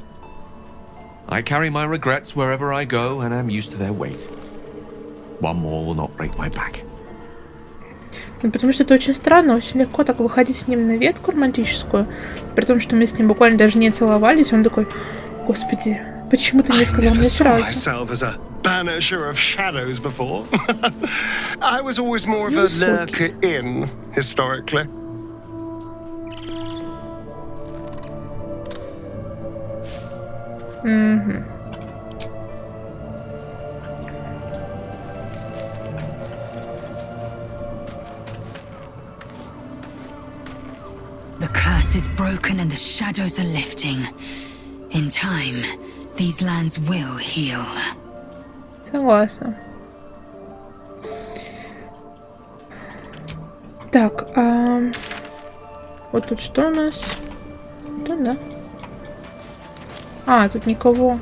I carry my regrets wherever I go, and am used to their weight. One more will not break my back. Ну, потому что это очень странно, очень легко так выходить с ним на ветку романтическую, при том, что мы с ним буквально даже не целовались, он такой, господи, почему ты не сказал мне сразу? Banisher of shadows before. I was always more of a lurker in, historically. The curse is broken and the shadows are lifting. In time, these lands will heal. Согласна. Так, вот тут что у нас? Тут, да. Тут никого.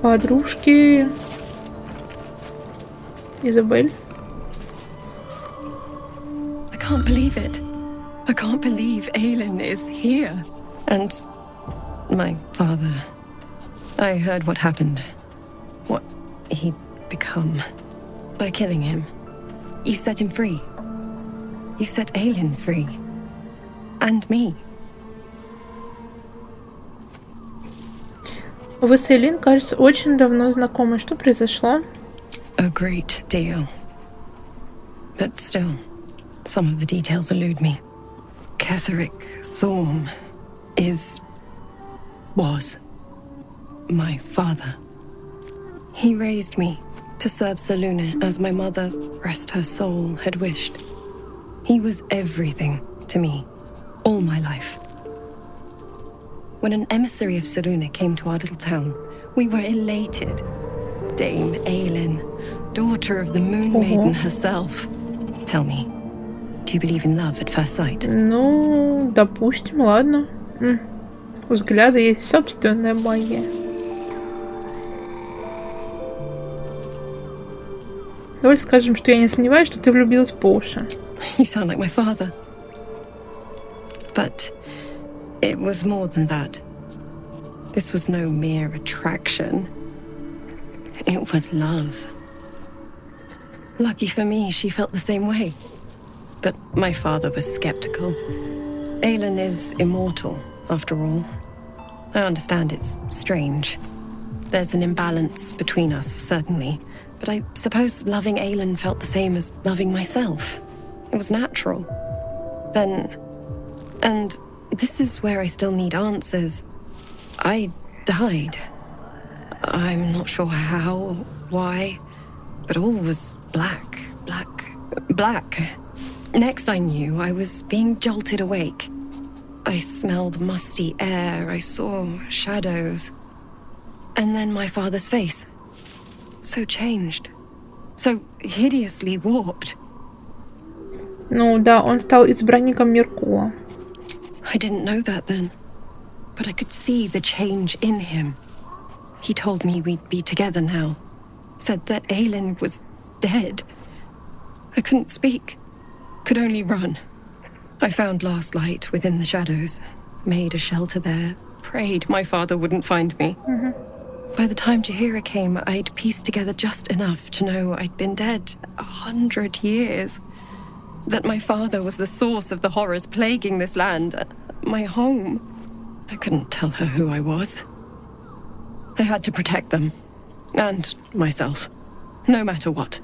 Подружки. Изабель. I can't believe it. I can't believe Aelin is here. And my father. I heard what happened. What he'd become. By killing him. You set him free. You set Aelin free. And me. Вы с Эйлин, кажется, очень давно знакомы. Что произошло? A great deal. But still, some of the details elude me. Ketheric Thorm was my father. He raised me to serve Selûne as my mother, rest her soul, had wished. He was everything to me, all my life. When an emissary of Selûne came to our little town, we were elated. Dame Aelin, daughter of the Moon Maiden herself. Tell me, do you believe in love at first sight? Ну, допустим, ладно. У взгляда есть собственная магия. Давай скажем, что я не сомневаюсь, что ты влюбилась по уши. You sound like my father. But it was more than that. This was no mere attraction. It was love. Lucky for me, she felt the same way. but my father was skeptical. Aelin is immortal, after all. I understand it's strange. There's an imbalance between us, certainly. But I suppose loving Aelin felt the same as loving myself. It was natural. And this is where I still need answers. I died. I'm not sure how, why, but all was black. Next I knew, I was being jolted awake. I smelled musty air, I saw shadows. And then my father's face. So changed. So hideously warped. Ну да, он стал избранником Миркула. I didn't know that then, but I could see the change in him. He told me we'd be together now. Said that Aelin was dead. I couldn't speak. Could only run. I found last light within the shadows. Made a shelter there. Prayed my father wouldn't find me. By the time Jaheira came, I'd pieced together just enough to know I'd been dead 100 years. That my father was the source of the horrors plaguing this land. My home. I couldn't tell her who I was. I had to protect them. And myself. No matter what.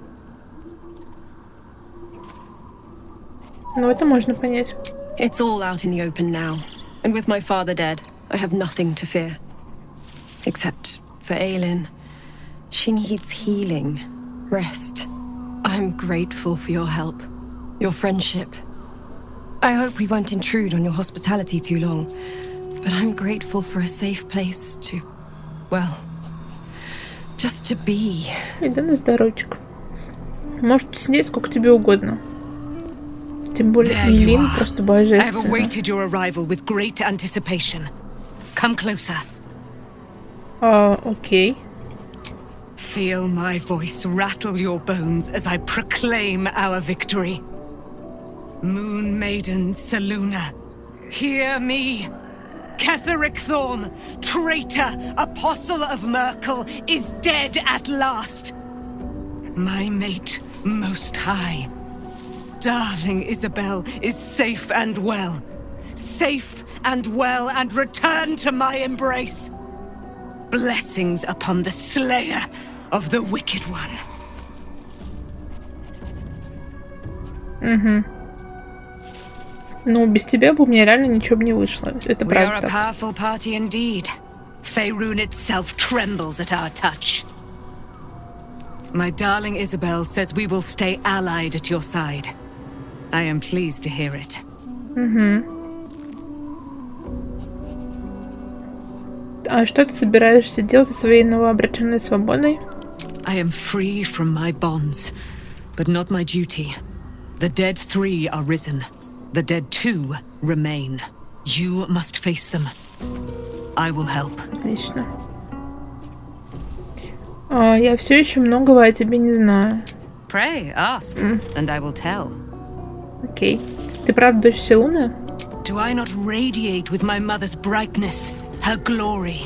Ну, это можно понять. It's all out in the open now. And with my father dead, I have nothing to fear. Except for Aelin. She needs healing. Rest. I'm grateful for your help. Your friendship. I hope we won't intrude on your hospitality too long. But I'm grateful for a safe place to... well... just to be. Да на здоровчик. Можешь сидеть сколько тебе угодно. Тем более Эйлин просто божественна. I have awaited your arrival with great anticipation. Come closer. Okay. Feel my voice rattle your bones as I proclaim our victory. Moon Maiden Selûne, hear me. Ketheric Thorm, traitor, apostle of Myrkul, is dead at last. My mate, most high. Darling Isabel is safe and well. Safe and well, and returned to my embrace. Blessings upon the slayer of the wicked one. Ну, без тебя бы у меня реально ничего бы не вышло. Это We are правда a так. powerful party indeed. Faerûn itself trembles at our touch. My darling Isabel says we will stay allied at your side. I am pleased to hear it. А что ты собираешься делать со своей новообретенной свободой? I am free from my bonds, but not my duty. The dead 3 are risen. The dead 2 remain. You must face them. I will help. Отлично. Я все еще многого о тебе не знаю. Pray, ask, and I will tell. Окей. Ты правда дочь Селуны? Do I not radiate with my mother's brightness, her glory?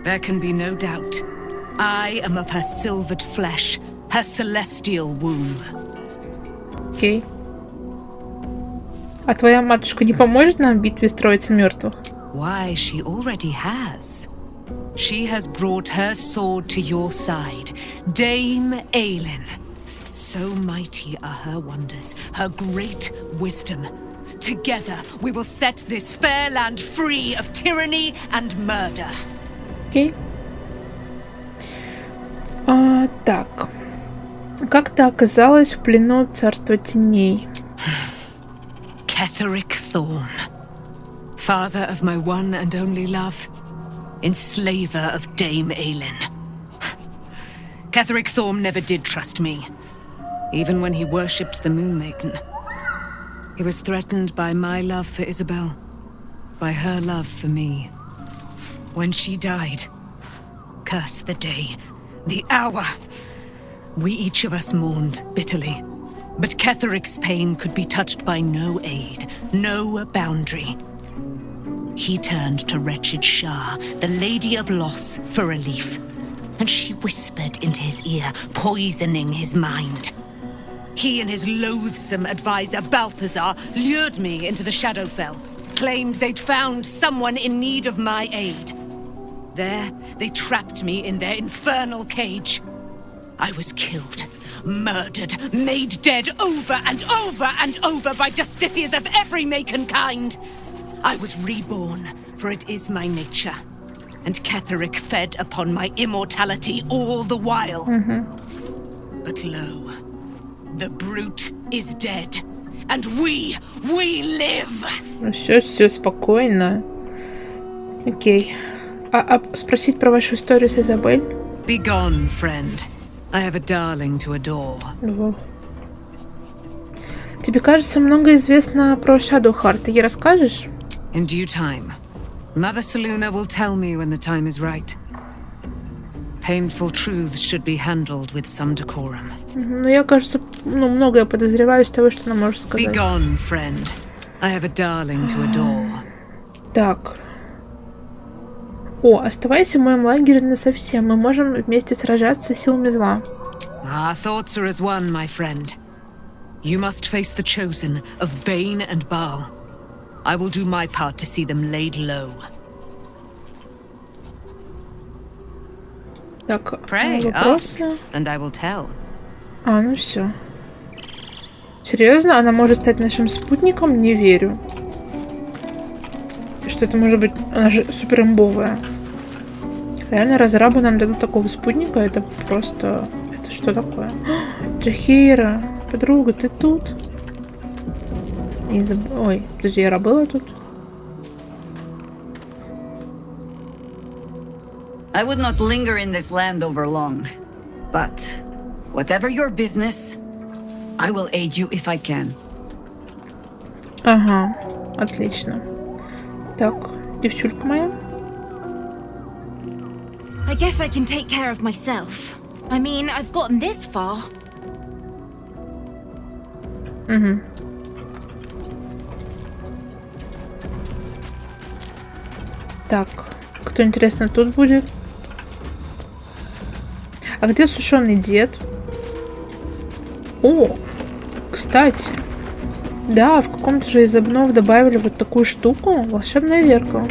There can be no doubt. I am of her silvered flesh, her celestial womb. Окей. А твоя матушка не поможет нам в битве строиться мертвых? Why, she already has. She has brought her sword to your side, Dame Aelin. So mighty are her wonders, her great wisdom. Together we will set this fair land free of tyranny and murder. Окей. Так. Как ты оказалась в плену царства теней? Ketheric Thorm, father of my one and only love, enslaver of Dame Aelin. Ketheric Thorm never did trust me, even when he worshipped the Moon Maiden. He was threatened by my love for Isabel, by her love for me. When she died, curse the day, the hour, we each of us mourned bitterly. But Ketheric's pain could be touched by no aid, no boundary. He turned to wretched Shah, the Lady of Loss, for relief. And she whispered into his ear, poisoning his mind. He and his loathsome advisor, Balthazar, lured me into the Shadowfell, claimed they'd found someone in need of my aid. There, they trapped me in their infernal cage. I was killed, murdered, made dead over and over and over by justiciars of every make and kind. I was reborn, for it is my nature. And Ketheric fed upon my immortality all the while. But lo, the brute is dead, and we live. Все спокойно. Окей. А спросить про вашу историю с Изабель? Be gone, friend. I have a darling to adore. Тебе кажется, много известно про Shadowheart. Ты ей расскажешь? In due time. Mother Selûne will tell me when the time is right. Painful truths should be handled with some decorum. Ну, я, кажется, многое подозреваю из того, что она может сказать. Be gone, friend. I have a darling to adore. Так. О, оставайся в моем лагере насовсем. Мы можем вместе сражаться с силами зла. Our thoughts are as one, my friend. You must face the chosen of Bane and Baal. I will do my part to see them laid low. Так, Pray, вопросы? ask, and I will tell. Ну все. Серьезно? Она может стать нашим спутником? Не верю. Что это может быть? Она же супер имбовая. Реально, разрабы нам дадут такого спутника? Это просто... Это что такое? Джахира, подруга, ты тут? Ой, подожди, я была тут? I would not linger in this land over long. But, whatever your business, I will aid you if I can. Ага, отлично. Так, девчулька моя. I guess I can take care of myself. I mean, I've gotten this far. Так, кто, интересно, тут будет? А где сушеный дед? О, кстати. Да, в каком-то же из обнов добавили вот такую штуку. Волшебное зеркало.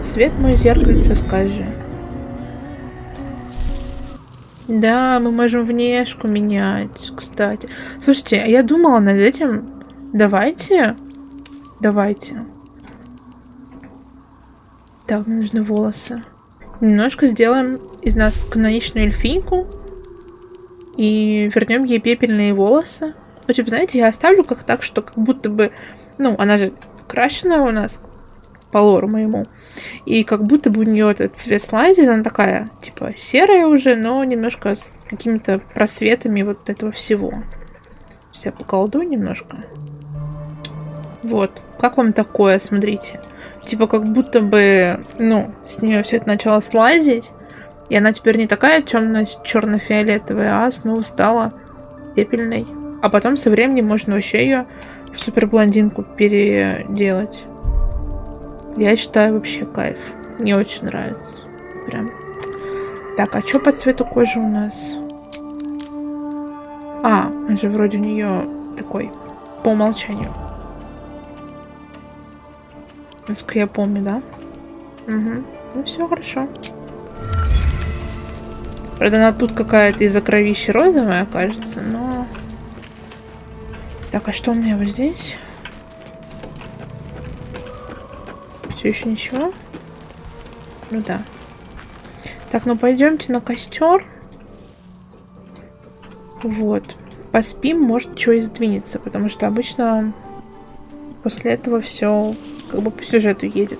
Свет мой зеркальце, скажи. Да, мы можем внешку менять, кстати. Слушайте, я думала над этим. Давайте. Так, мне нужны волосы. Немножко сделаем из нас каноничную эльфийку. И вернем ей пепельные волосы. Ну, типа, знаете, я оставлю как так, что как будто бы... Ну, она же крашеная у нас по лору моему. И как будто бы у нее этот цвет слазит. Она такая, типа, серая уже, но немножко с какими-то просветами вот этого всего. Сейчас я поколдую немножко. Вот. Как вам такое? Смотрите. Типа, как будто бы, ну, с нее все это начало слазить. И она теперь не такая темная, черно-фиолетовая, а снова стала пепельной. А потом со временем можно вообще ее в суперблондинку переделать. Я считаю, вообще кайф. Мне очень нравится. Прям. Так, а что по цвету кожи у нас? Он же вроде у нее такой по умолчанию. Насколько я помню, да? Угу. Ну все хорошо. Правда, она тут какая-то из-за кровища розовая, кажется, но... Так, а что у меня вот здесь? Все еще ничего? Ну да. Так, ну пойдемте на костер. Вот. Поспим, может, что и сдвинется, потому что обычно после этого все как бы по сюжету едет.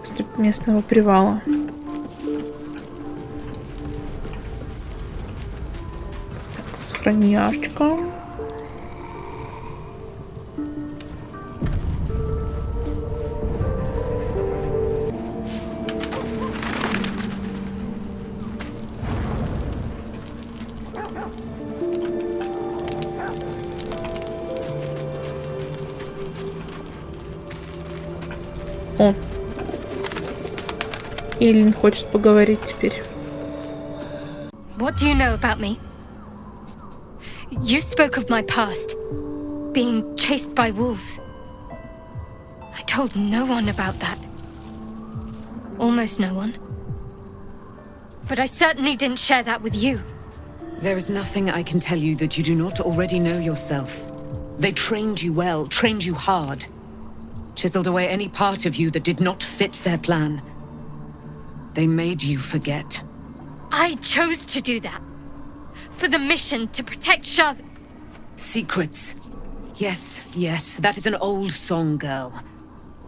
После местного привала. Так, сохраняшечка. О. Илин хочет поговорить теперь. What do you know about me? You spoke of my past, being chased by wolves. I told no one about that. Almost no one. But I certainly didn't share that with you. There is nothing I can tell you that you do not already know yourself. They trained you well, trained you hard. Chiseled away any part of you that did not fit their plan. They made you forget. I chose to do that. For the mission to protect Shah's... Secrets. Yes, yes, that is an old song, girl.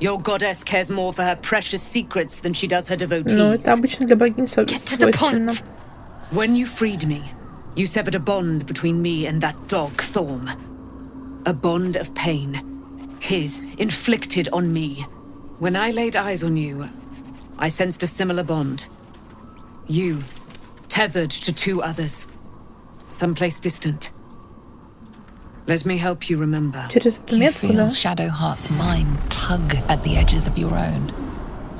Your goddess cares more for her precious secrets than she does her devotees. Ну, это обычно для богинь свойственно. When you freed me, you severed a bond between me and that dog, Thorm. A bond of pain. His, inflicted on me. When I laid eyes on you, I sensed a similar bond. You, tethered to two others. Someplace distant. Let me help you remember. You feel Shadowheart's mind tug at the edges of your own.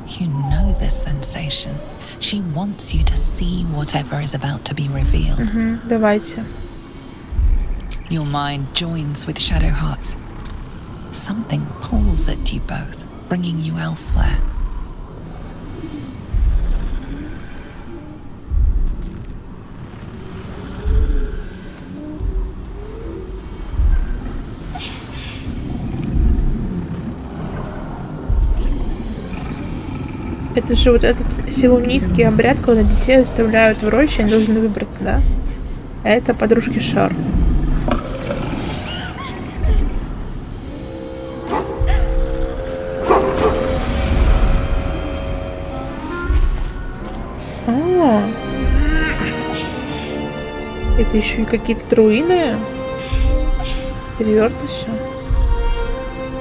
You know this sensation. She wants you to see whatever is about to be revealed. Давайте. Your mind joins with Shadowheart's. Something pulls at you both, bringing you elsewhere. Это же вот этот силунийский обряд, когда детей оставляют в роще, они должны выбраться, да? Это подружки Шар. Это еще и какие-то друиды. Перевертыши.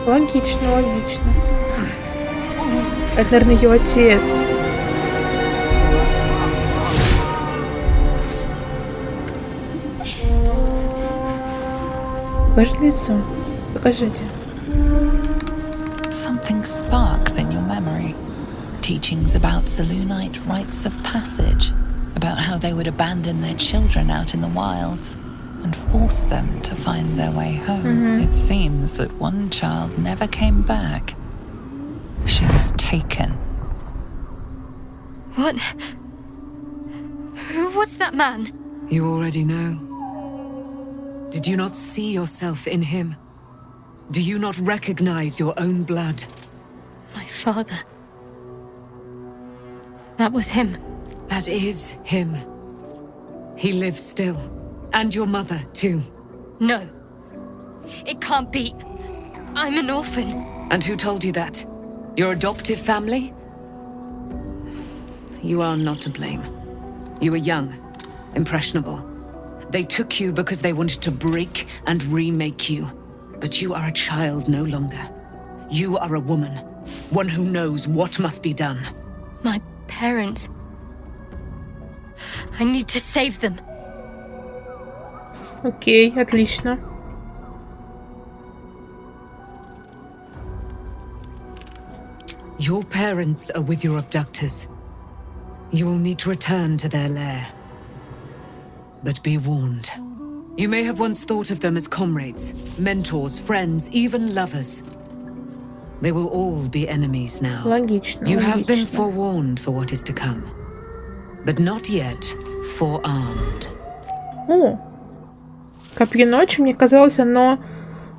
Логично, логично. Это, наверное, ее отец. Покажи лицо. Покажите. Something sparks in your memory. Teachings about Selûnite rites of passage. About how they would abandon their children out in the wilds and force them to find their way home. It seems that one child never came back. She was taken. What? Who was that man? You already know. Did you not see yourself in him? Do you not recognize your own blood? My father. That was him. That is him. He lives still. And your mother, too. No. It can't be. I'm an orphan. And who told you that? Your adoptive family? You are not to blame. You were young, impressionable. They took you because they wanted to break and remake you. But you are a child no longer. You are a woman. One who knows what must be done. My parents. I need to save them. Окей, отлично. Your parents are with your abductors. You will need to return to their lair. But be warned. You may have once thought of them as comrades, mentors, friends, even lovers. They will all be enemies now. Логично, You have been логично. forewarned for what is to come. But not yet forearmed. О, копье ночи, мне казалось, оно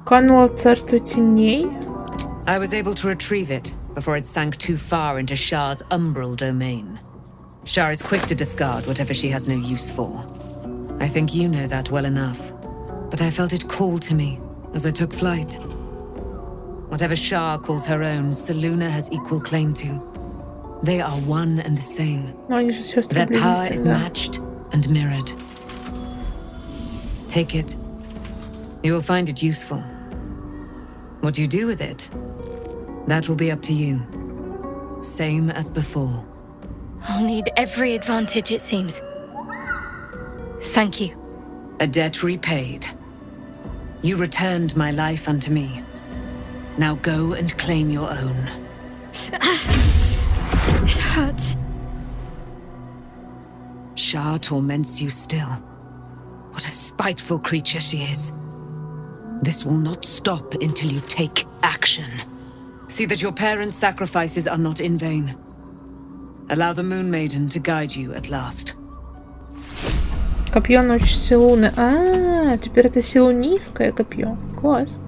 кануло в царство теней. I was able to retrieve it before it sank too far into Shah's umbral domain. Shah is quick to discard whatever she has no use for. I think you know that well enough. But I felt it call to me as I took flight. Whatever Shah calls her own, Selûne has equal claim to. They are one and the same. Their power is matched and mirrored. Take it. You will find it useful. What you do with it, that will be up to you. Same as before. I'll need every advantage, it seems. Thank you. A debt repaid. You returned my life unto me. Now go and claim your own. It hurts. Shar torments you still. What a spiteful creature she is. This will not stop until you take action. See that your parents' sacrifices are not in vain. Allow the Moon Maiden to guide you at last. Копье ночи Силуны. Теперь это силунийское копье. Класс.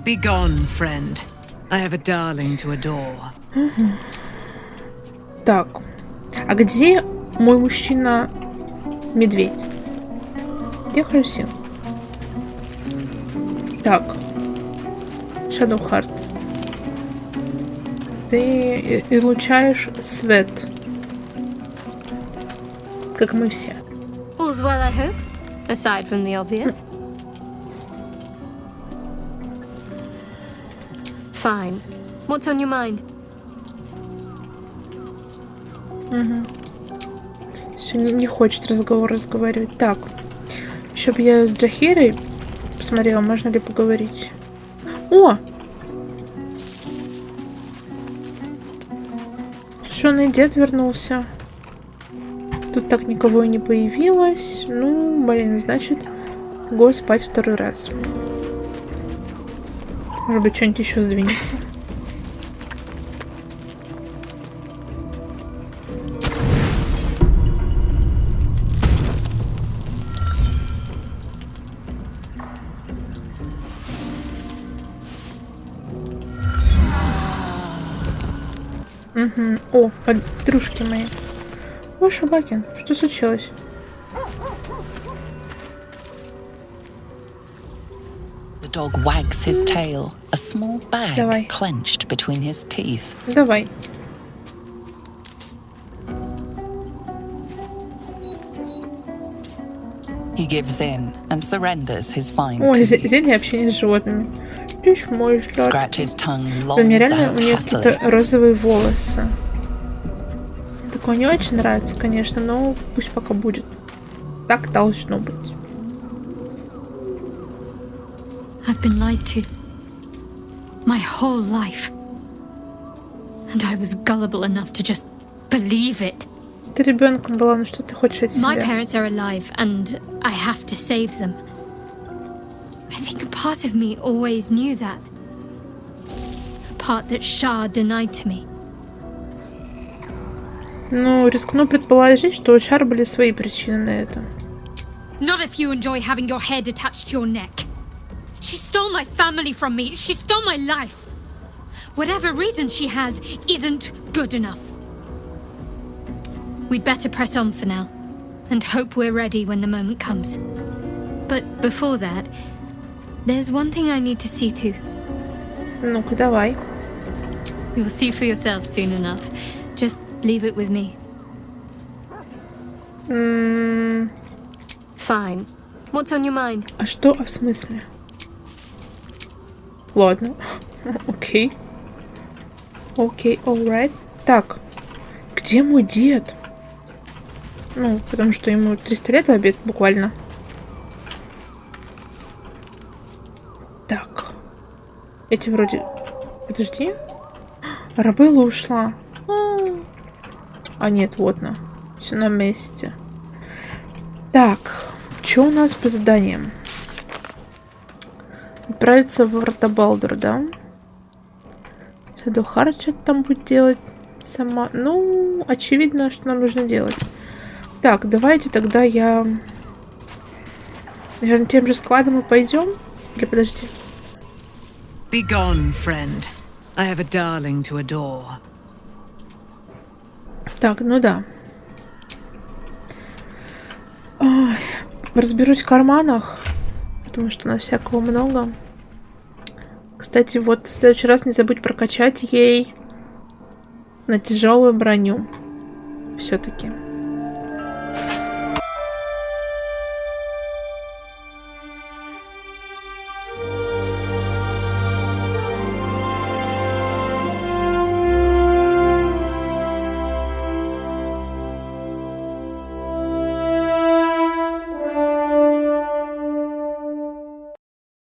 Be gone, friend. I have a darling to adore. Так. А где мой мужчина-медведь? Где Харсин? Так. Shadowheart. Ты излучаешь свет. Как мы все. All's well, I hope, aside from the obvious. Fine. What's on your mind? Все, не хочет разговаривать. Так. Еще бы я с Джахирой посмотрела, можно ли поговорить. О! Тушеный дед вернулся. Тут так никого и не появилось. Ну, блин, значит, го спать второй раз. Может быть, что-нибудь еще сдвинется. О, подружки мои. О, Шалакин, что случилось? The dog wags his tail, a small bag clenched between his teeth. Давай. He gives in and surrenders his find. Ой, зелье общение с животными. Лишь мой шлак. Scratches tongue, Мне longs реально out у нее happily. какие-то розовые волосы. Такое не очень нравится, конечно, но пусть пока будет. Так должно быть. I've been lied to. My whole life. And I was gullible enough to just believe it. Ты ребенком была, ну что ты хочешь от себя? My parents are alive, and I have to save them. I think a part of me always knew that. A part that Shah denied to me. Ну, рискну предположить, что у Шар были свои причины на это. Not if you enjoy having your head attached to your neck. She stole my family from me. She stole my life. Whatever reason she has isn't good enough. We'd better press on for now, and hope we're ready when the moment comes. But before that, there's one thing I need to see to. Ну-ка, давай. You'll see for yourself soon enough. Just leave it with me. Fine. What's on your mind? А что в смысле? Ладно. Окей. Окей, alright. Так. Где мой дед? Ну, потому что ему 300 лет в обед буквально. Так. Эти вроде... Подожди. Арабелла ушла. А нет, вот она. Все на месте. Так. Что у нас по заданиям? Отправиться в врата Балдур, да? Shadowheart что-то там будет делать сама. Ну, очевидно, что нам нужно делать. Так, давайте тогда я... Наверное, тем же складом мы пойдем? Или подожди? Be gone, friend. I have a darling to adore. Так, ну да. Ой, разберусь в карманах, потому что у нас всякого много. Кстати, вот в следующий раз не забудь прокачать ей на тяжелую броню. Все-таки.